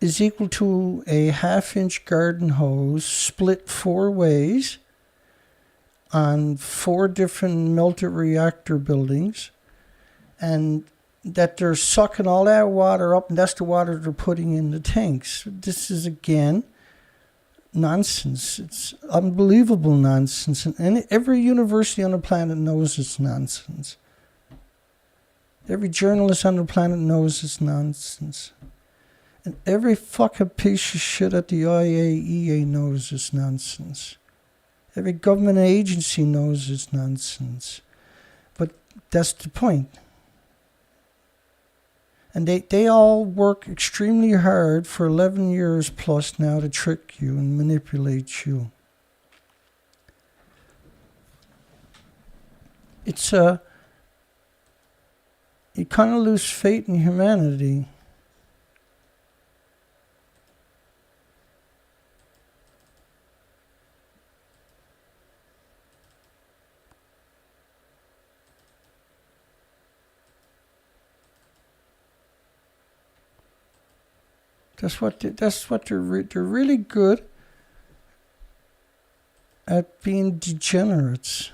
is equal to a half-inch garden hose split 4 ways on 4 different melted reactor buildings, and that they're sucking all that water up, and that's the water they're putting in the tanks. This is, again, nonsense. It's unbelievable nonsense, and every university on the planet knows it's nonsense. Every journalist on the planet knows it's nonsense. And every fucking piece of shit at the IAEA knows it's nonsense. Every government agency knows it's nonsense. But that's the point. And they all work extremely hard for 11 years plus now to trick you and manipulate you. It's you kind of lose faith in humanity. That's what they're really good at, being degenerates.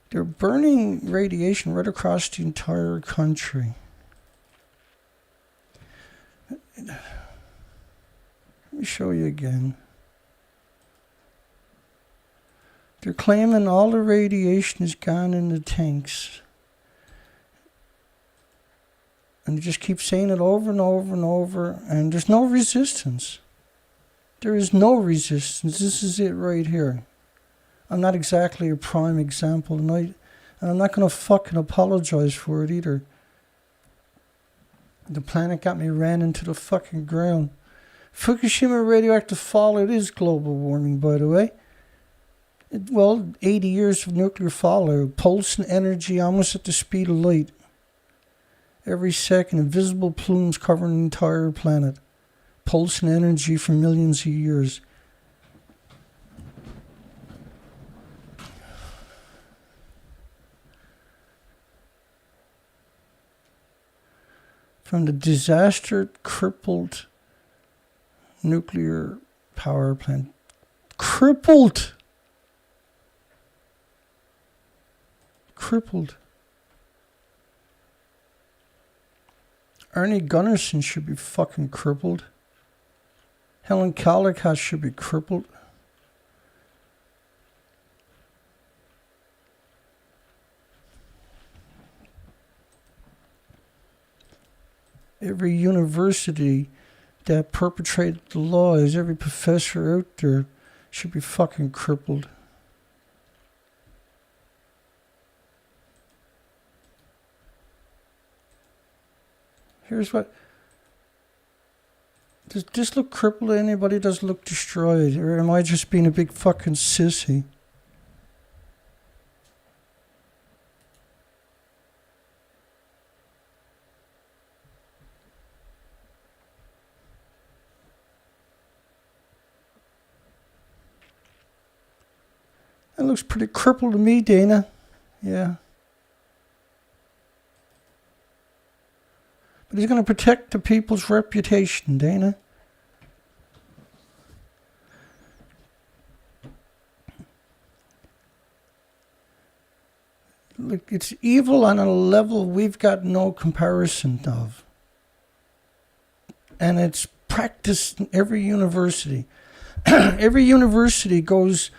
They're burning radiation right across the entire country. Let me show you again. They're claiming all the radiation is gone in the tanks. And they just keep saying it over and over and over, and there's no resistance. There is no resistance. This is it right here. I'm not exactly a prime example tonight, and I'm not going to fucking apologize for it either. The planet got me ran into the fucking ground. Fukushima radioactive fallout is global warming, by the way. 80 years of nuclear fallout, pulsing energy almost at the speed of light. Every second, invisible plumes covering the entire planet. Pulsing energy for millions of years. From the disaster-crippled nuclear power plant. Crippled! Ernie Gunnarsson should be fucking crippled. Helen Caldicott should be crippled. Every university that perpetrated the laws, every professor out there should be fucking crippled. Here's what. Does this look crippled to anybody? Does it look destroyed? Or am I just being a big fucking sissy? That looks pretty crippled to me, Dana. Yeah. But he's going to protect the people's reputation, Dana. Look, it's evil on a level we've got no comparison of. And it's practiced in every university. Every university goes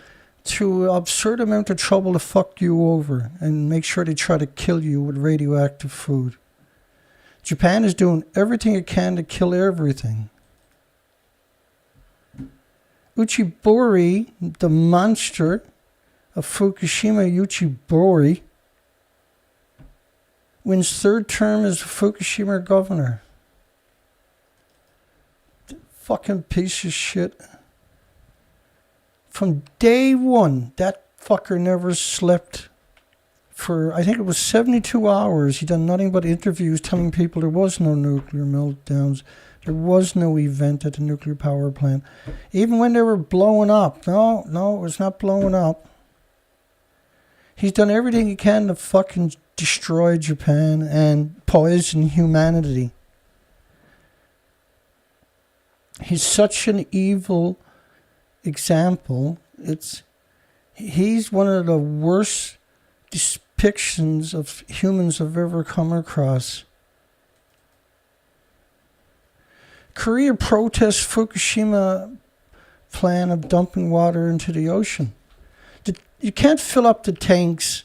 to an absurd amount of trouble to fuck you over and make sure they try to kill you with radioactive food. Japan is doing everything it can to kill everything. Uchibori, the monster of Fukushima, Uchibori, wins third term as Fukushima governor. Fucking piece of shit. From day one, that fucker never slept. For, I think it was 72 hours, he done nothing but interviews telling people there was no nuclear meltdowns. There was no event at the nuclear power plant. Even when they were blowing up. No, it was not blowing up. He's done everything he can to fucking destroy Japan and poison humanity. He's such an evil example. He's one of the worst depictions of humans I've ever come across. Korea protests Fukushima plan of dumping water into the ocean. You can't fill up the tanks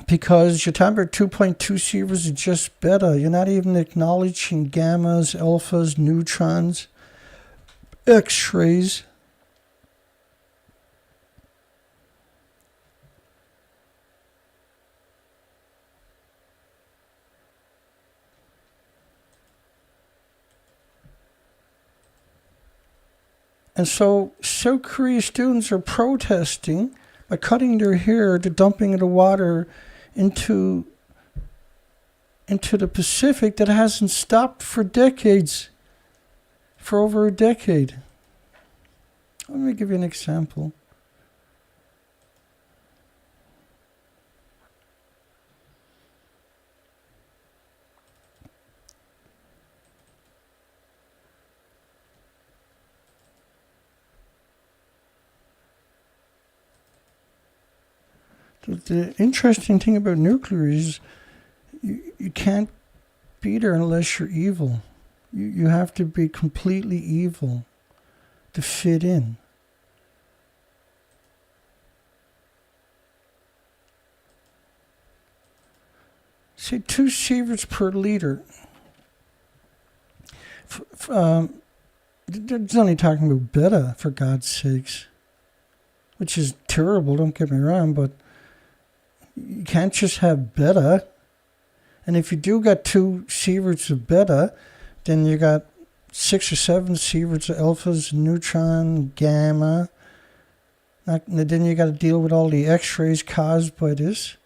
because you're talking about 2.2 sieverts is just beta. You're not even acknowledging gammas, alphas, neutrons, X-rays. And so South Korea students are protesting by cutting their hair, the dumping of the water into the Pacific that hasn't stopped for decades, for over a decade. Let me give you an example. The interesting thing about nuclear is you can't be there unless you're evil. You have to be completely evil to fit in. Say 2 sieverts per liter. It's only talking about beta, for God's sakes. Which is terrible, don't get me wrong, but you can't just have beta. And if you do got 2 sieverts of beta, then you got 6 or 7 sieverts of alphas, neutron, gamma. Then you got to deal with all the X-rays caused by this.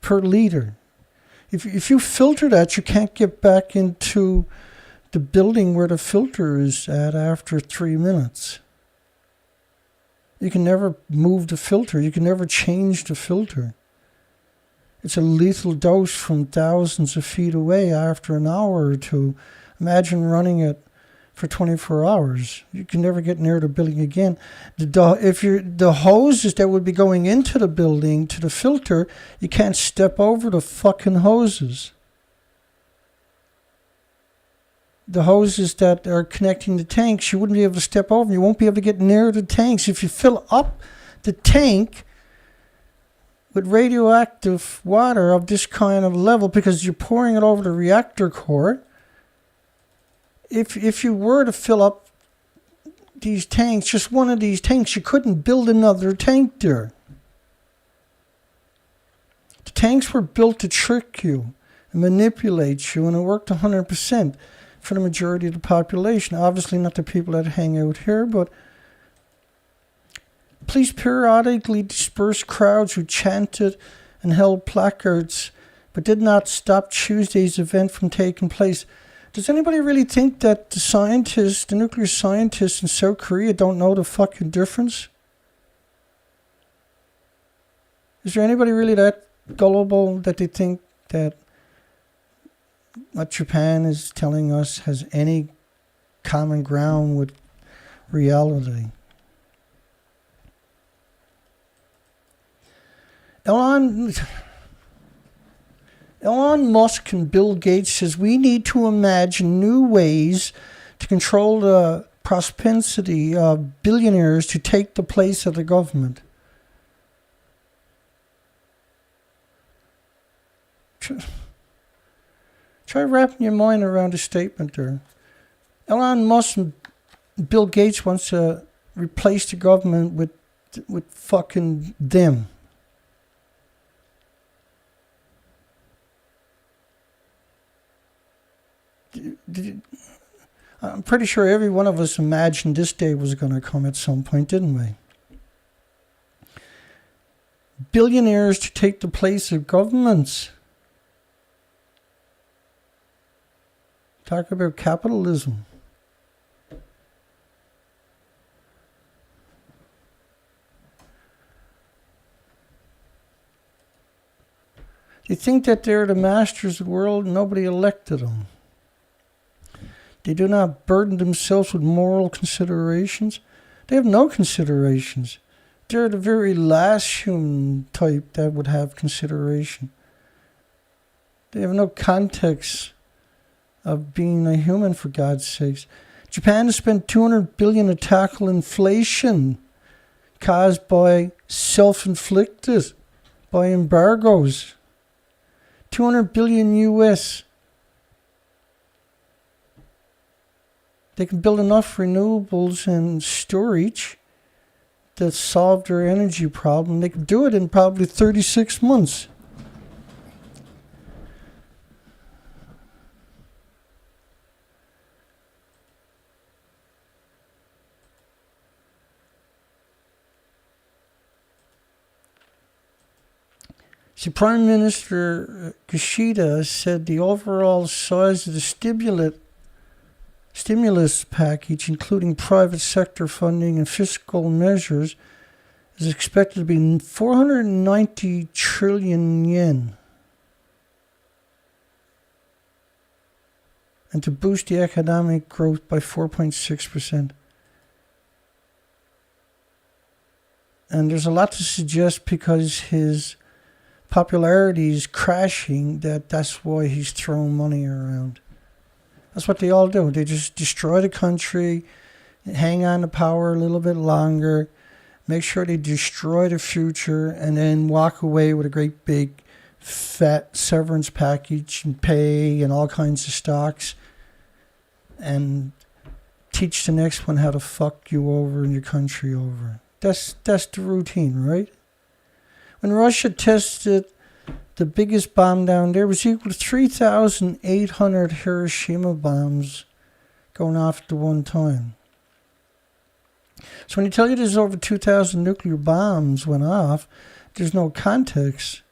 Per liter. If you filter that, you can't get back into the building where the filter is at after 3 minutes. You can never move the filter. You can never change the filter. It's a lethal dose from thousands of feet away after an hour or two. Imagine running it for 24 hours. You can never get near the building again. The hoses that would be going into the building to the filter, you can't step over the fucking hoses. The hoses that are connecting the tanks, you wouldn't be able to step over. You won't be able to get near the tanks. If you fill up the tank with radioactive water of this kind of level, because you're pouring it over the reactor core, if you were to fill up these tanks, just one of these tanks, you couldn't build another tank there. The tanks were built to trick you and manipulate you, and it worked 100% for the majority of the population. Obviously not the people that hang out here, but police periodically dispersed crowds who chanted and held placards, but did not stop Tuesday's event from taking place. Does anybody really think that the nuclear scientists in South Korea don't know the fucking difference? Is there anybody really that gullible that they think that what Japan is telling us has any common ground with reality? Elon Musk and Bill Gates says we need to imagine new ways to control the propensity of billionaires to take the place of the government. Try wrapping your mind around a statement there. Elon Musk and Bill Gates wants to replace the government with fucking them. I'm pretty sure every one of us imagined this day was going to come at some point, didn't we? Billionaires to take the place of governments. Talk about capitalism. They think that they're the masters of the world and nobody elected them. They do not burden themselves with moral considerations. They have no considerations. They're the very last human type that would have consideration. They have no context of being a human, for God's sakes. Japan has spent $200 billion to tackle inflation caused by self-inflicted, by embargoes. $200 billion US. They can build enough renewables and storage to solve their energy problem. They can do it in probably 36 months. See, Prime Minister Kishida said the overall size of the stimulus package, including private sector funding and fiscal measures, is expected to be 490 trillion yen. And to boost the economic growth by 4.6%. And there's a lot to suggest, because his popularity is crashing, that's why he's throwing money around. That's what they all do. They just destroy the country, hang on to power a little bit longer, make sure they destroy the future, and then walk away with a great big fat severance package and pay and all kinds of stocks, and teach the next one how to fuck you over and your country over. That's the routine, right? When Russia tested the biggest bomb down there, was equal to 3,800 Hiroshima bombs going off at the one time. So when you tell you there's over 2,000 nuclear bombs went off, there's no context.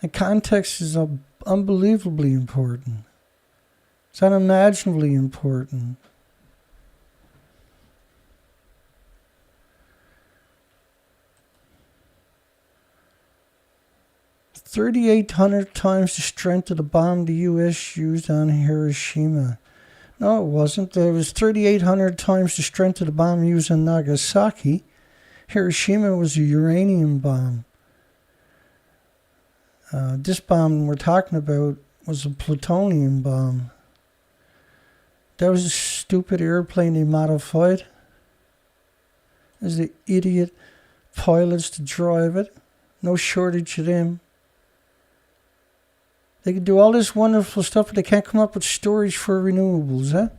And context is unbelievably important. It's unimaginably important. 3,800 times the strength of the bomb the U.S. used on Hiroshima. No, it wasn't. There was 3,800 times the strength of the bomb used on Nagasaki. Hiroshima was a uranium bomb. This bomb we're talking about was a plutonium bomb. That was a stupid airplane they modified. There's the idiot pilots to drive it. No shortage of them. They can do all this wonderful stuff, but they can't come up with storage for renewables, huh?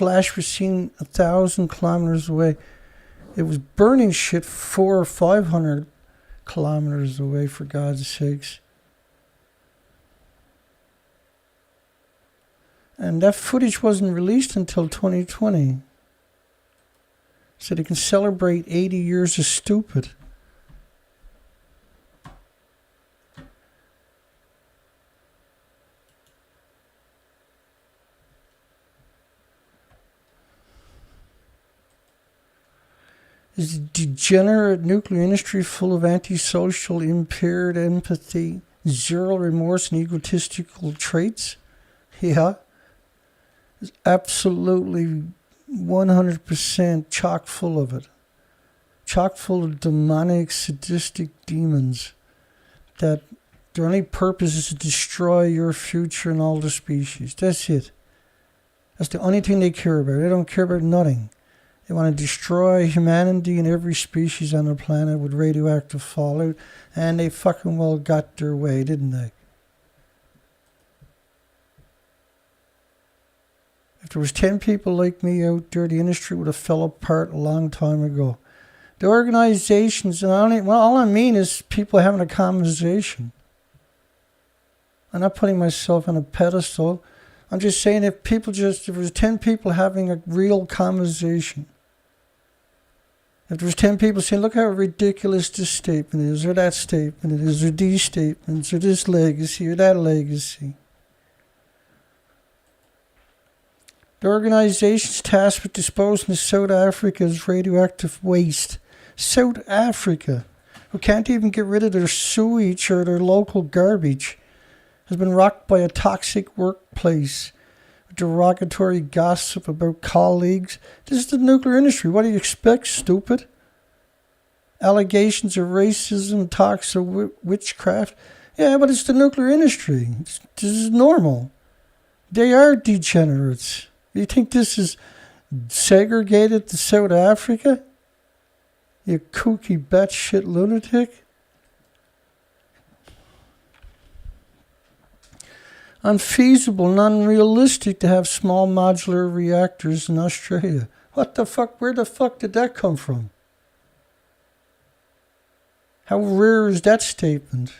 flash was seen 1,000 kilometers away. It was burning shit 400 or 500 kilometers away, for God's sakes. And that footage wasn't released until 2020. So they can celebrate 80 years of stupid. Is the degenerate nuclear industry full of antisocial, impaired empathy, zero remorse, and egotistical traits? Yeah. It's absolutely 100% chock full of it. Chock full of demonic, sadistic demons that their only purpose is to destroy your future and all the species. That's it. That's the only thing they care about. They don't care about nothing. They want to destroy humanity and every species on the planet with radioactive fallout, and they fucking well got their way, didn't they? If there was 10 people like me out there, the industry would have fell apart a long time ago. The organizations, and all I mean is people having a conversation. I'm not putting myself on a pedestal. I'm just saying if there was 10 people having a real conversation, if there was 10 people saying, look how ridiculous this statement is, or that statement is, or these statements, or this legacy, or that legacy. The organization's tasked with disposing of South Africa's radioactive waste. South Africa, who can't even get rid of their sewage or their local garbage, has been rocked by a toxic workplace, derogatory gossip about colleagues. This is the nuclear industry. What do you expect, stupid? Allegations of racism, talks of witchcraft. Yeah, but it's the nuclear industry. This is normal. They are degenerates. You think this is segregated to South Africa? You kooky batshit lunatic? Unfeasible and unrealistic to have small modular reactors in Australia. What the fuck? Where the fuck did that come from? How rare is that statement?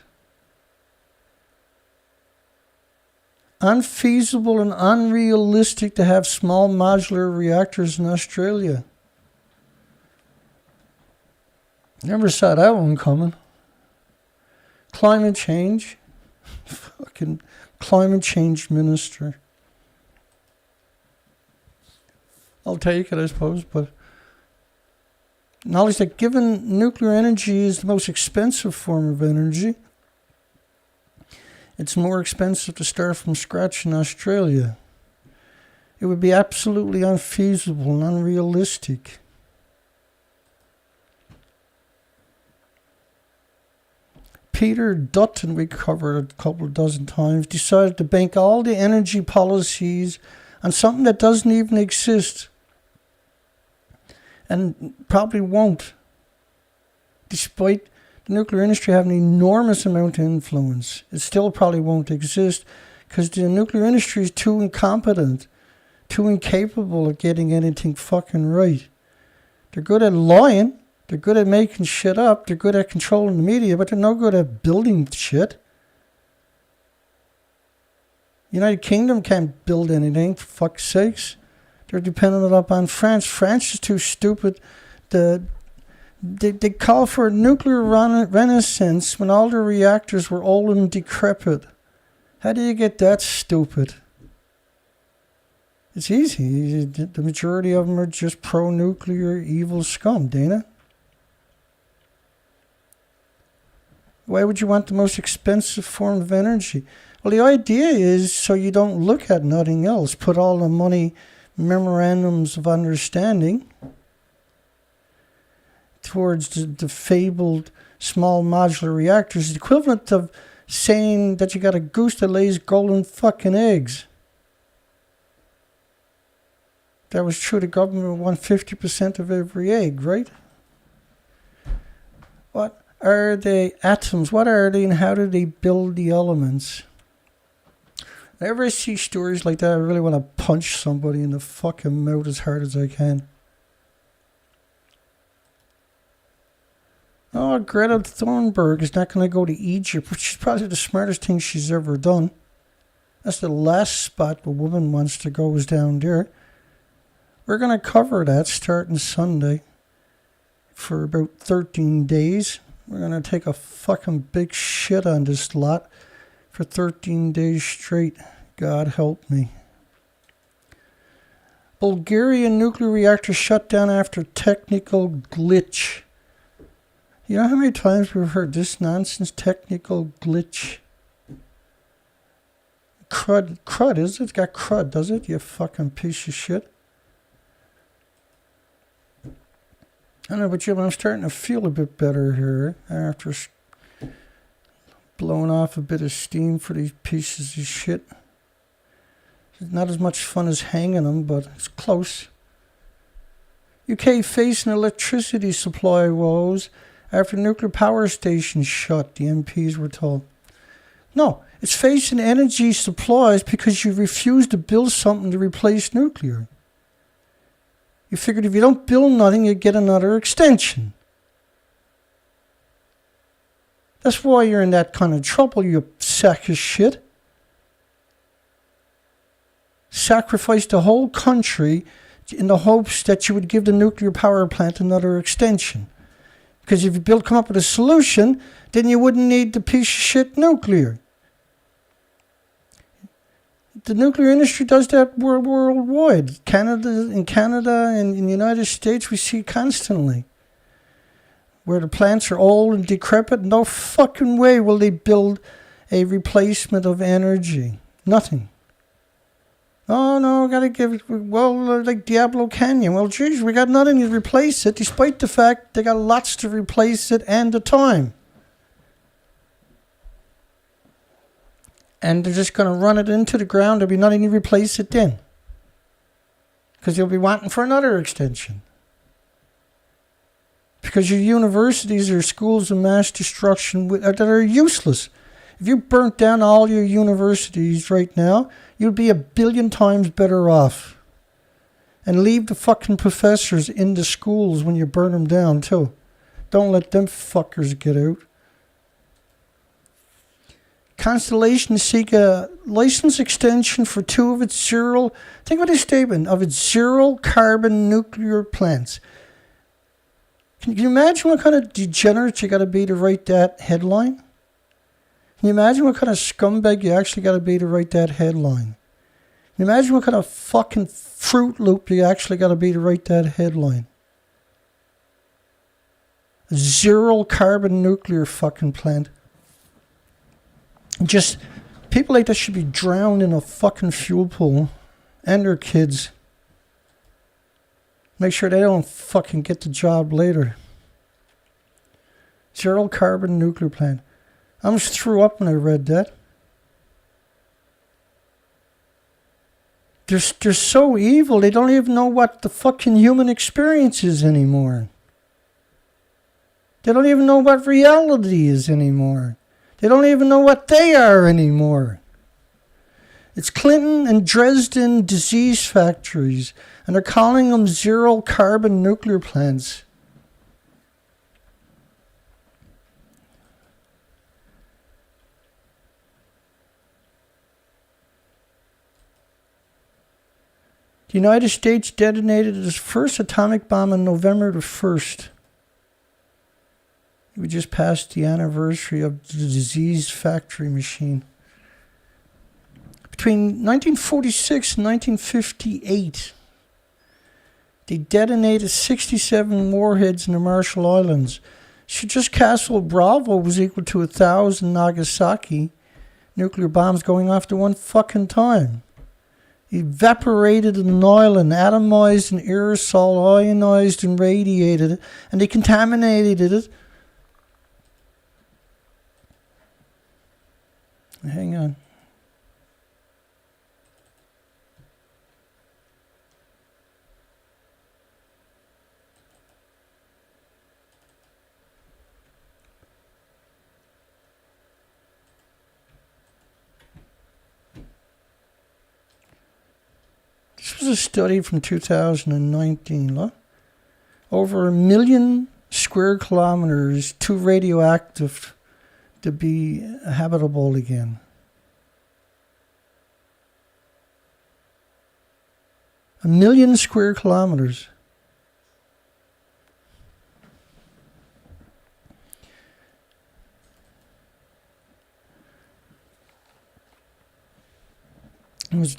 Unfeasible and unrealistic to have small modular reactors in Australia. Never saw that one coming. Climate change. Fucking climate change minister. I'll take it, I suppose, but knowledge that given nuclear energy is the most expensive form of energy, it's more expensive to start from scratch in Australia. It would be absolutely unfeasible and unrealistic. Peter Dutton, we covered a couple of dozen times, decided to bank all the energy policies on something that doesn't even exist. And probably won't. Despite the nuclear industry having an enormous amount of influence, it still probably won't exist because the nuclear industry is too incompetent, too incapable of getting anything fucking right. They're good at lying. They're good at making shit up. They're good at controlling the media, but they're no good at building shit. United Kingdom can't build anything, for fuck's sakes. They're dependent upon France. France is too stupid. They call for a nuclear renaissance when all the reactors were old and decrepit. How do you get that stupid? It's easy. The majority of them are just pro-nuclear evil scum, Dana. Why would you want the most expensive form of energy? Well, the idea is so you don't look at nothing else. Put all the money, memorandums of understanding towards the fabled small modular reactors. The equivalent of saying that you got a goose that lays golden fucking eggs. That was true. The government would want 50% of every egg, right? What are they atoms? What are they and how do they build the elements? Whenever I see stories like that, I really want to punch somebody in the fucking mouth as hard as I can. Oh, Greta Thunberg is not going to go to Egypt, which is probably the smartest thing she's ever done. That's the last spot the woman wants to go, is down there. We're going to cover that starting Sunday for about 13 days. We're going to take a fucking big shit on this lot for 13 days straight. God help me. Bulgarian nuclear reactor shut down after technical glitch. You know how many times we've heard this nonsense? Technical glitch. Crud, is it? It's got crud, does it? You fucking piece of shit. I don't know about you, but I'm starting to feel a bit better here after blowing off a bit of steam for these pieces of shit. It's not as much fun as hanging them, but it's close. UK facing electricity supply woes after nuclear power stations shut, the MPs were told. No, it's facing energy supplies because you refuse to build something to replace nuclear. You figured if you don't build nothing, you get another extension. That's why you're in that kind of trouble, you sack of shit. Sacrifice the whole country in the hopes that you would give the nuclear power plant another extension. Because if you come up with a solution, then you wouldn't need the piece of shit nuclear. The nuclear industry does that worldwide. In Canada and in the United States, we see constantly. Where the plants are old and decrepit, no fucking way will they build a replacement of energy. Nothing. Oh no, gotta give it, well, like Diablo Canyon. Well, geez, we got nothing to replace it, despite the fact they got lots to replace it and the time. And they're just going to run it into the ground. There'll be nothing to replace it then. Because you'll be wanting for another extension. Because your universities are schools of mass destruction that are useless. If you burnt down all your universities right now, you'd be 1 billion times better off. And leave the fucking professors in the schools when you burn them down too. Don't let them fuckers get out. Constellation seek a license extension for 2 of its zero, think of this statement, of its zero carbon nuclear plants. Can you imagine what kind of degenerate you got to be to write that headline? Can you imagine what kind of scumbag you actually got to be to write that headline? Can you imagine what kind of fucking Fruit Loop you actually got to be to write that headline? A zero carbon nuclear fucking plant. Just, people like that should be drowned in a fucking fuel pool. And their kids. Make sure they don't fucking get the job later. Zero carbon nuclear plant. I almost threw up when I read that. They're so evil, they don't even know what the fucking human experience is anymore. They don't even know what reality is anymore. They don't even know what they are anymore. It's Clinton and Dresden disease factories, and they're calling them zero carbon nuclear plants. The United States detonated its first atomic bomb on November the 1st. We just passed the anniversary of the disease factory machine. Between 1946 and 1958, they detonated 67 warheads in the Marshall Islands. So just Castle Bravo was equal to 1,000 Nagasaki nuclear bombs going off at one fucking time. Evaporated an island, atomized an aerosol, ionized and radiated it, and they contaminated it. Hang on. was a study from 2019. Look. Over 1 million square kilometers too radioactive to be habitable again. A 1 million square kilometers.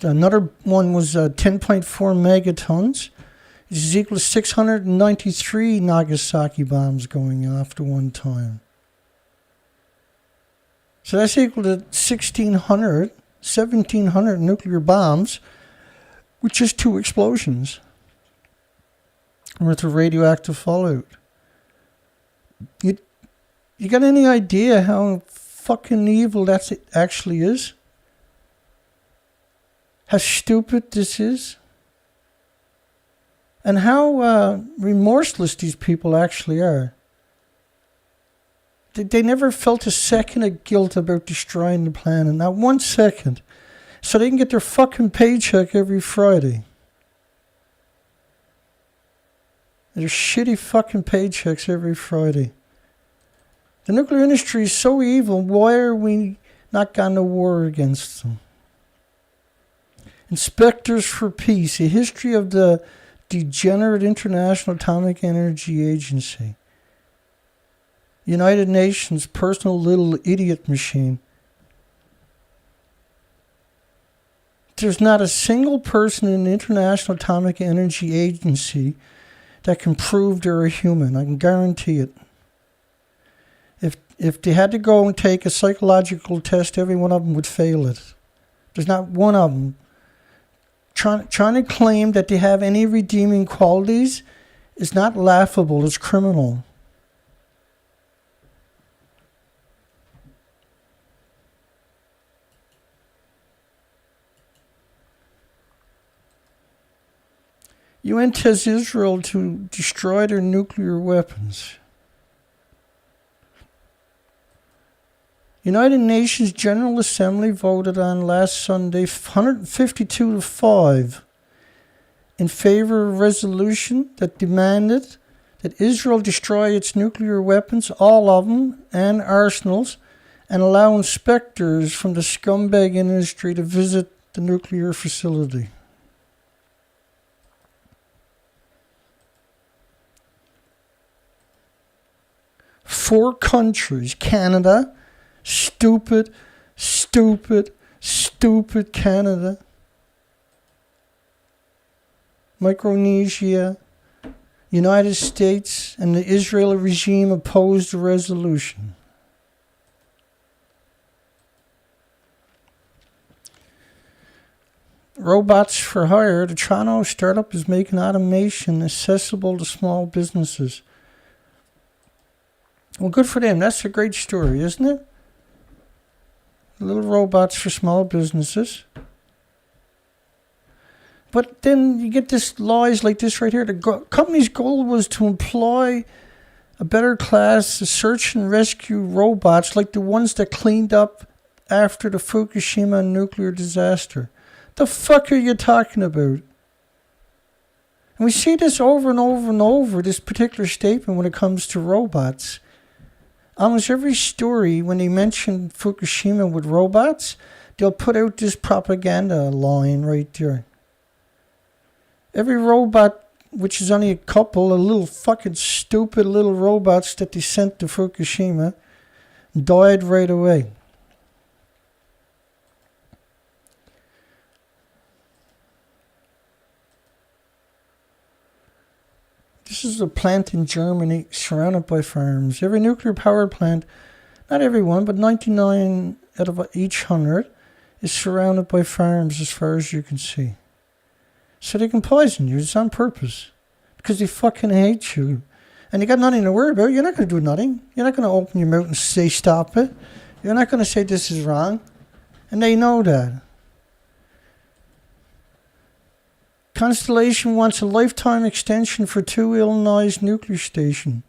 Another one was 10.4 megatons. This is equal to 693 Nagasaki bombs going off at one time. So that's equal to 1,700 nuclear bombs with just 2 explosions worth of radioactive fallout. You got any idea how fucking evil that actually is? How stupid this is? And how remorseless these people actually are. They never felt a second of guilt about destroying the planet. Not 1 second. So they can get their fucking paycheck every Friday. Their shitty fucking paychecks every Friday. The nuclear industry is so evil. Why are we not going to war against them? Inspectors for Peace. A history of the degenerate International Atomic Energy Agency. United Nations personal little idiot machine. There's not a single person in the International Atomic Energy Agency that can prove they're a human. I can guarantee it. If they had to go and take a psychological test, every one of them would fail it. There's not one of them. Trying to claim that they have any redeeming qualities is not laughable, it's criminal. UN tells Israel to destroy their nuclear weapons. United Nations General Assembly voted on last Sunday 152 to 5 in favor of a resolution that demanded that Israel destroy its nuclear weapons, all of them, and arsenals, and allow inspectors from the scumbag industry to visit the nuclear facility. Four countries, Canada, stupid Canada, Micronesia, United States, and the Israeli regime opposed the resolution. Robots for hire. The Toronto startup is making automation accessible to small businesses. Well, good for them. That's a great story, isn't it? Little robots for small businesses. But then you get this lies like this right here. The company's goal was to employ a better class of search and rescue robots like the ones that cleaned up after the Fukushima nuclear disaster. The fuck are you talking about? And we see this over and over and over, this particular statement when it comes to robots. Almost every story, when they mention Fukushima with robots, they'll put out this propaganda line right there. Every robot, which is only a couple of little fucking stupid little robots that they sent to Fukushima, died right away. This is a plant in Germany surrounded by farms. Every nuclear power plant, not every one, but 99 out of each 100 is surrounded by farms as far as you can see. So they can poison you. It's on purpose. Because they fucking hate you. And you got nothing to worry about. You're not going to do nothing. You're not going to open your mouth and say stop it. You're not going to say this is wrong. And they know that. Constellation wants a lifetime extension for 2 Illinois nuclear station.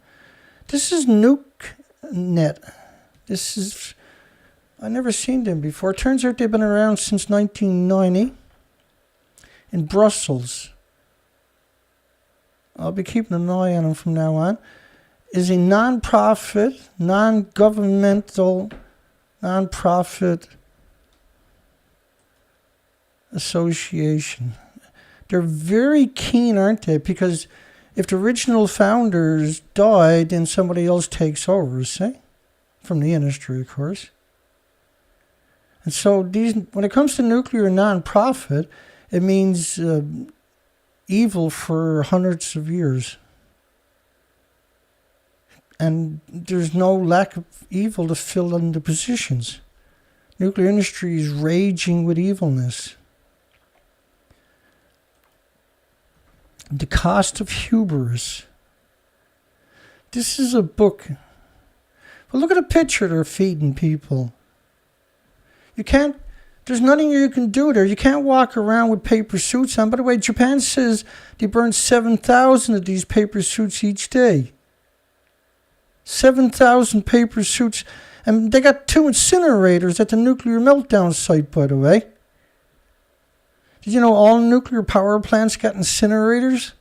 This is NukeNet. I've never seen them before. It turns out they've been around since 1990. in Brussels, I'll be keeping an eye on him from now on, is a non-profit, non-governmental, non-profit association. They're very keen, aren't they? Because if the original founders died, then somebody else takes over, see? From the industry, of course. And so when it comes to nuclear non-profit, it means evil for hundreds of years. And there's no lack of evil to fill in the positions. Nuclear industry is raging with evilness. The Cost of Hubris. This is a book. Well, look at the picture they're feeding people. There's nothing you can do there. You can't walk around with paper suits on. By the way, Japan says they burn 7,000 of these paper suits each day. 7,000 paper suits. And they got 2 incinerators at the nuclear meltdown site, by the way. Did you know all nuclear power plants got incinerators?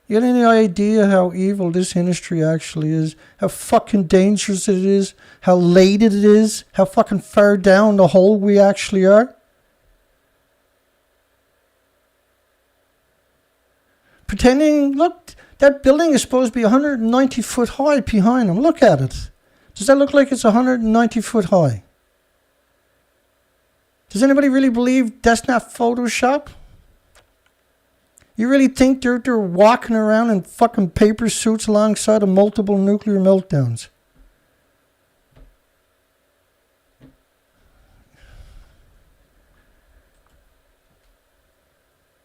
You got any idea how evil this industry actually is? How fucking dangerous it is? How late it is? How fucking far down the hole we actually are? Pretending, look, that building is supposed to be 190 foot high behind them. Look at it. Does that look like it's 190 foot high? Does anybody really believe that's not Photoshop? You really think they're walking around in fucking paper suits alongside of multiple nuclear meltdowns?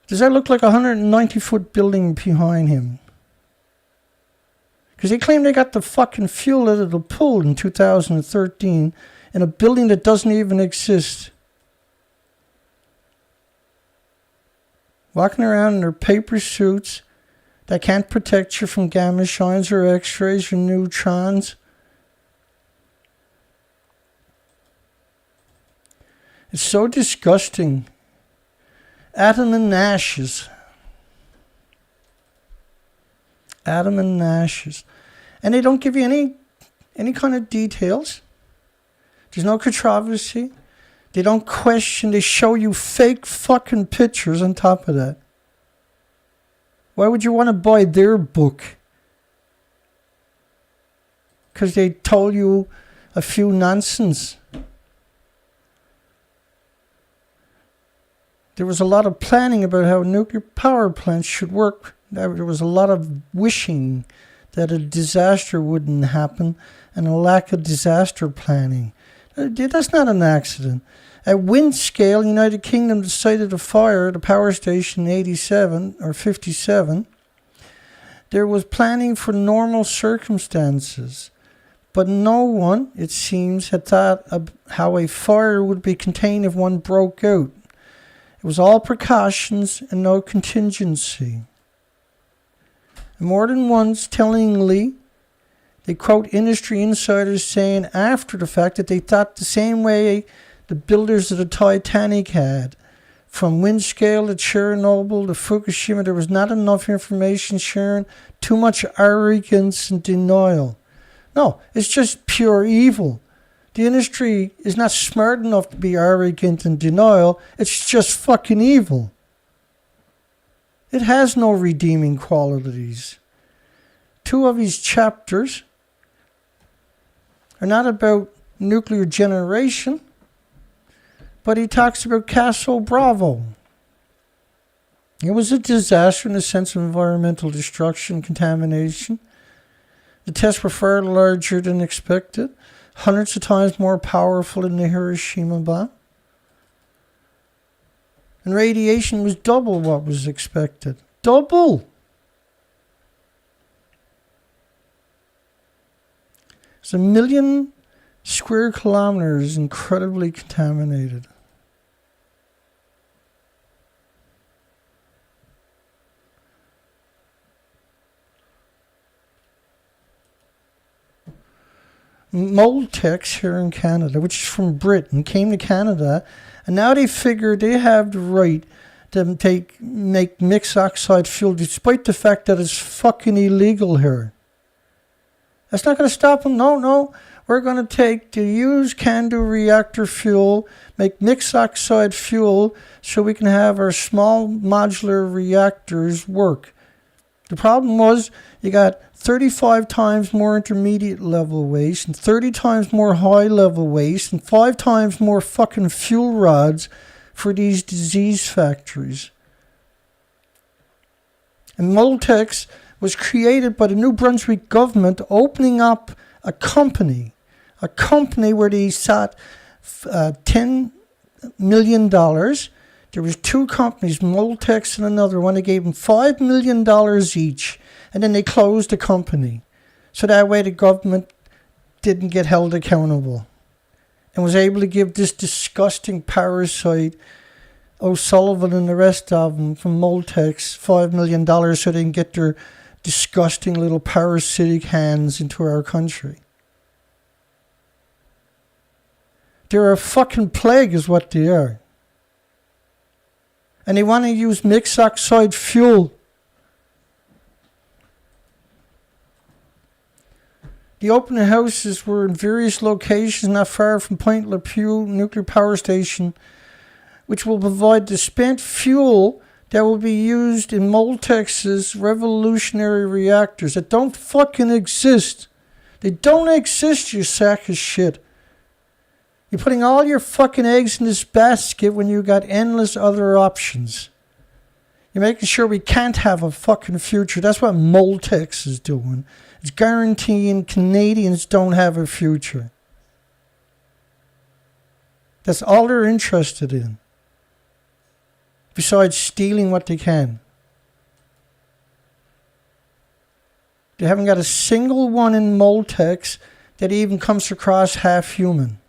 Does that look like a 190-foot building behind him? Because they claim they got the fucking fuel out of the pool in 2013 in a building that doesn't even exist. Walking around in their paper suits that can't protect you from gamma shines or x-rays or neutrons. It's so disgusting. Atom and ashes. Atom and ashes. And they don't give you any kind of details. There's no controversy. They don't question. They show you fake fucking pictures on top of that. Why would you want to buy their book? Because they told you a few nonsense. There was a lot of planning about how nuclear power plants should work. There was a lot of wishing that a disaster wouldn't happen and a lack of disaster planning. That's not an accident. At Windscale, United Kingdom, the site of the fire, the power station 87 or 57, there was planning for normal circumstances. But no one, it seems, had thought of how a fire would be contained if one broke out. It was all precautions and no contingency. And more than once, tellingly, they quote industry insiders saying after the fact that they thought the same way the builders of the Titanic had. From Windscale to Chernobyl to Fukushima, there was not enough information sharing, too much arrogance and denial. No, it's just pure evil. The industry is not smart enough to be arrogant and denial. It's just fucking evil. It has no redeeming qualities. 2 of his chapters are not about nuclear generation, but he talks about Castle Bravo. It was a disaster in the sense of environmental destruction, contamination. The tests were far larger than expected, hundreds of times more powerful than the Hiroshima bomb. And radiation was double what was expected. Double! It's 1 million square kilometers incredibly contaminated. Moltex here in Canada, which is from Britain, came to Canada, and now they figure they have the right to make mixed oxide fuel, despite the fact that it's fucking illegal here. That's not going to stop them. No. We're going to use CANDU reactor fuel, make mixed oxide fuel, so we can have our small modular reactors work. The problem was you got 35 times more intermediate level waste and 30 times more high level waste and 5 times more fucking fuel rods for these disease factories. And Moltex was created by the New Brunswick government opening up a company where they sought $10 million. There was 2 companies, Moltex and another one. They gave them $5 million each, and then they closed the company. So that way the government didn't get held accountable and was able to give this disgusting parasite, O'Sullivan and the rest of them from Moltex, $5 million so they can get their disgusting little parasitic hands into our country. They're a fucking plague is what they are. And they want to use mixed oxide fuel. The open houses were in various locations not far from Point Lepew nuclear power station, which will provide the spent fuel that will be used in Moltex's revolutionary reactors that don't fucking exist. They don't exist, you sack of shit. You're putting all your fucking eggs in this basket when you got endless other options. You're making sure we can't have a fucking future. That's what Moltex is doing. It's guaranteeing Canadians don't have a future. That's all they're interested in. Besides stealing what they can. They haven't got a single one in Moltex that even comes across half human.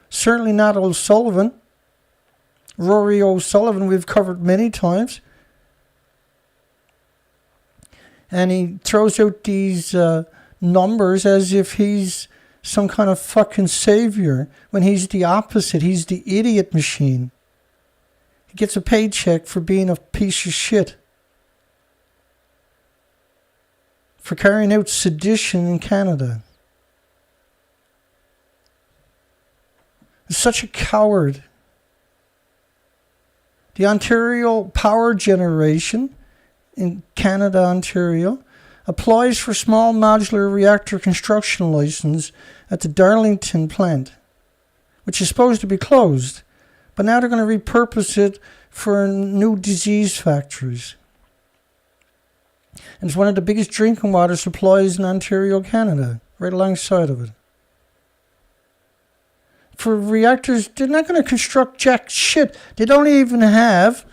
Certainly not O'Sullivan. Rory O'Sullivan we've covered many times. And he throws out these numbers as if he's some kind of fucking savior when he's the opposite. He's the idiot machine. He gets a paycheck for being a piece of shit. For carrying out sedition in Canada. He's such a coward. The Ontario Power Generation in Canada, Ontario, applies for small modular reactor construction license at the Darlington plant, which is supposed to be closed. But now they're going to repurpose it for new disease factories. And it's one of the biggest drinking water supplies in Ontario, Canada, right alongside of it. For reactors, they're not going to construct jack shit. They don't even have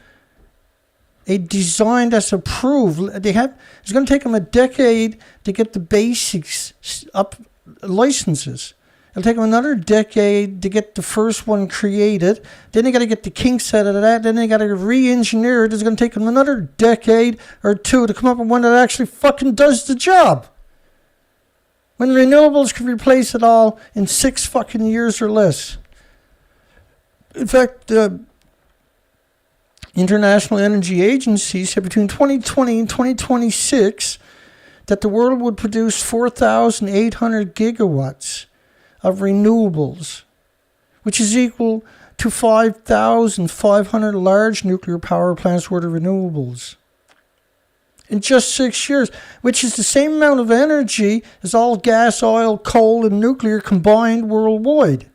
a design that's approved. It's going to take them a decade to get the basics up, licenses. It'll take them another decade to get the first one created. Then they got to get the kinks out of that. Then they got to re-engineer it. It's going to take them another decade or 2 to come up with one that actually fucking does the job. When renewables can replace it all in 6 fucking years or less. In fact, the International Energy Agency said between 2020 and 2026 that the world would produce 4,800 gigawatts of renewables, which is equal to 5,500 large nuclear power plants worth of renewables. In just 6 years, which is the same amount of energy as all gas, oil, coal, and nuclear combined worldwide.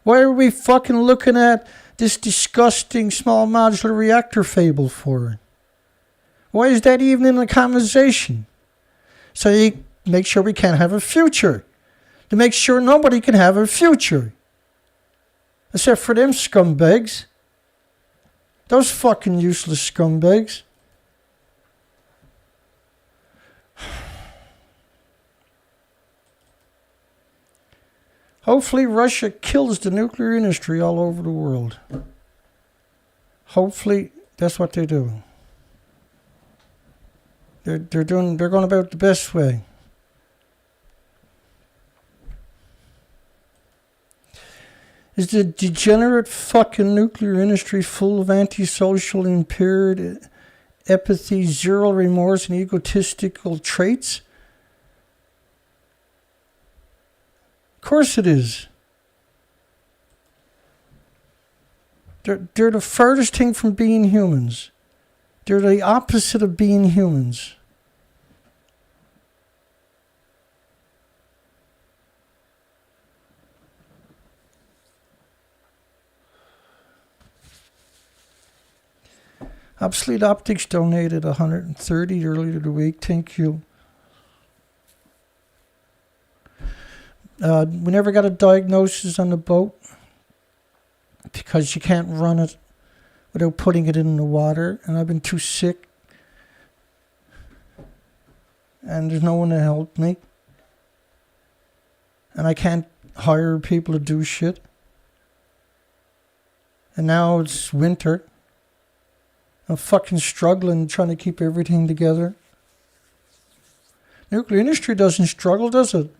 Why are we fucking looking at this disgusting small modular reactor fable for? Why is that even in the conversation? So you make sure we can't have a future. To make sure nobody can have a future. Except for them scumbags. Those fucking useless scumbags. Hopefully Russia kills the nuclear industry all over the world. Hopefully that's what they do. They're going about the best way. Is the degenerate fucking nuclear industry full of antisocial, impaired empathy, zero remorse, and egotistical traits? Of course it is. They're the furthest thing from being humans. They're the opposite of being humans. Obsolete Optics donated 130 earlier the week. Thank you. We never got a diagnosis on the boat because you can't run it without putting it in the water. And I've been too sick. And there's no one to help me. And I can't hire people to do shit. And now it's winter. I'm fucking struggling trying to keep everything together. Nuclear industry doesn't struggle, does it?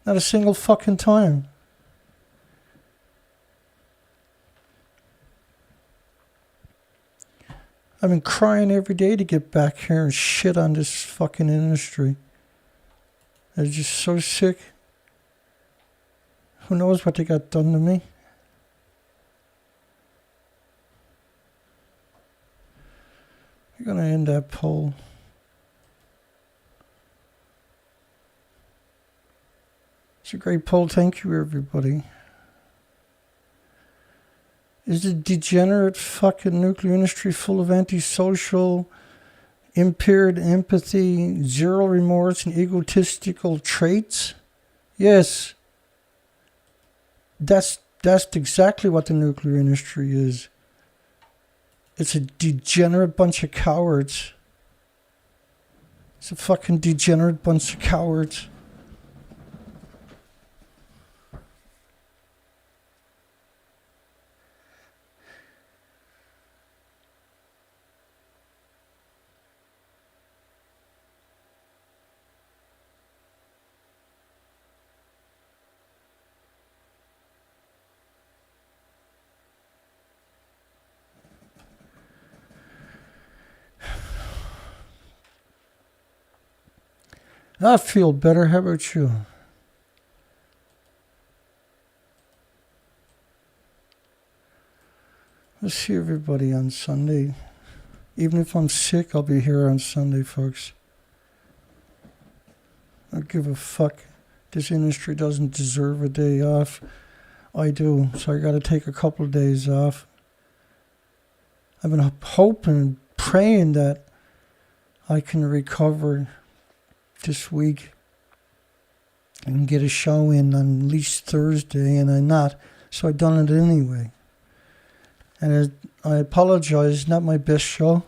Not a single fucking time. I've been crying every day to get back here and shit on this fucking industry. I'm just so sick. Who knows what they got done to me? I'm going to end that poll. It's a great poll. Thank you, everybody. Is the degenerate fucking nuclear industry full of antisocial, impaired empathy, zero remorse, and egotistical traits? Yes. That's exactly what the nuclear industry is. It's a degenerate bunch of cowards. It's a fucking degenerate bunch of cowards. I feel better. How about you? I'll see everybody on Sunday. Even if I'm sick, I'll be here on Sunday, folks. I don't give a fuck. This industry doesn't deserve a day off. I do, so I gotta take a couple of days off. I've been hoping and praying that I can recover this week and get a show in on at least Thursday, and I'm not, so I done it anyway. And I apologize, not my best show,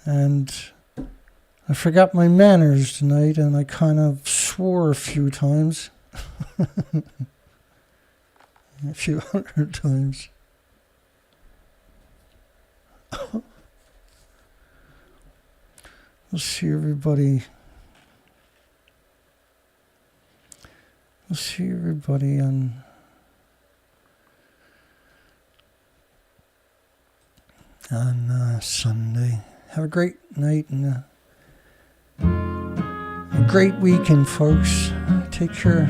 and I forgot my manners tonight, and I kind of swore a few times. A few hundred times. We'll see everybody. We'll see everybody on Sunday. Have a great night and a great weekend, folks. Take care.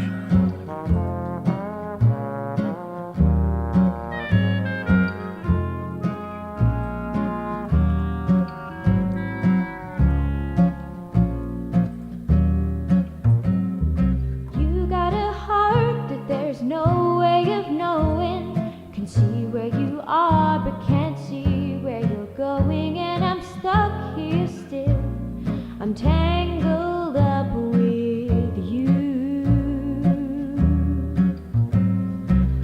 Tangled up with you.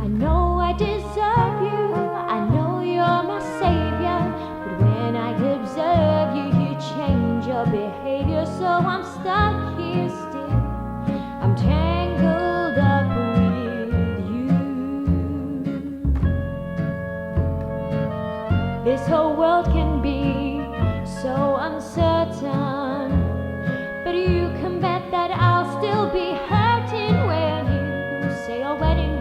I know I deserve you, I know you're my savior, but when I observe you, you change your behavior, so I'm stuck here still. I'm tangled up with you. This whole world can be so uncertain. wedding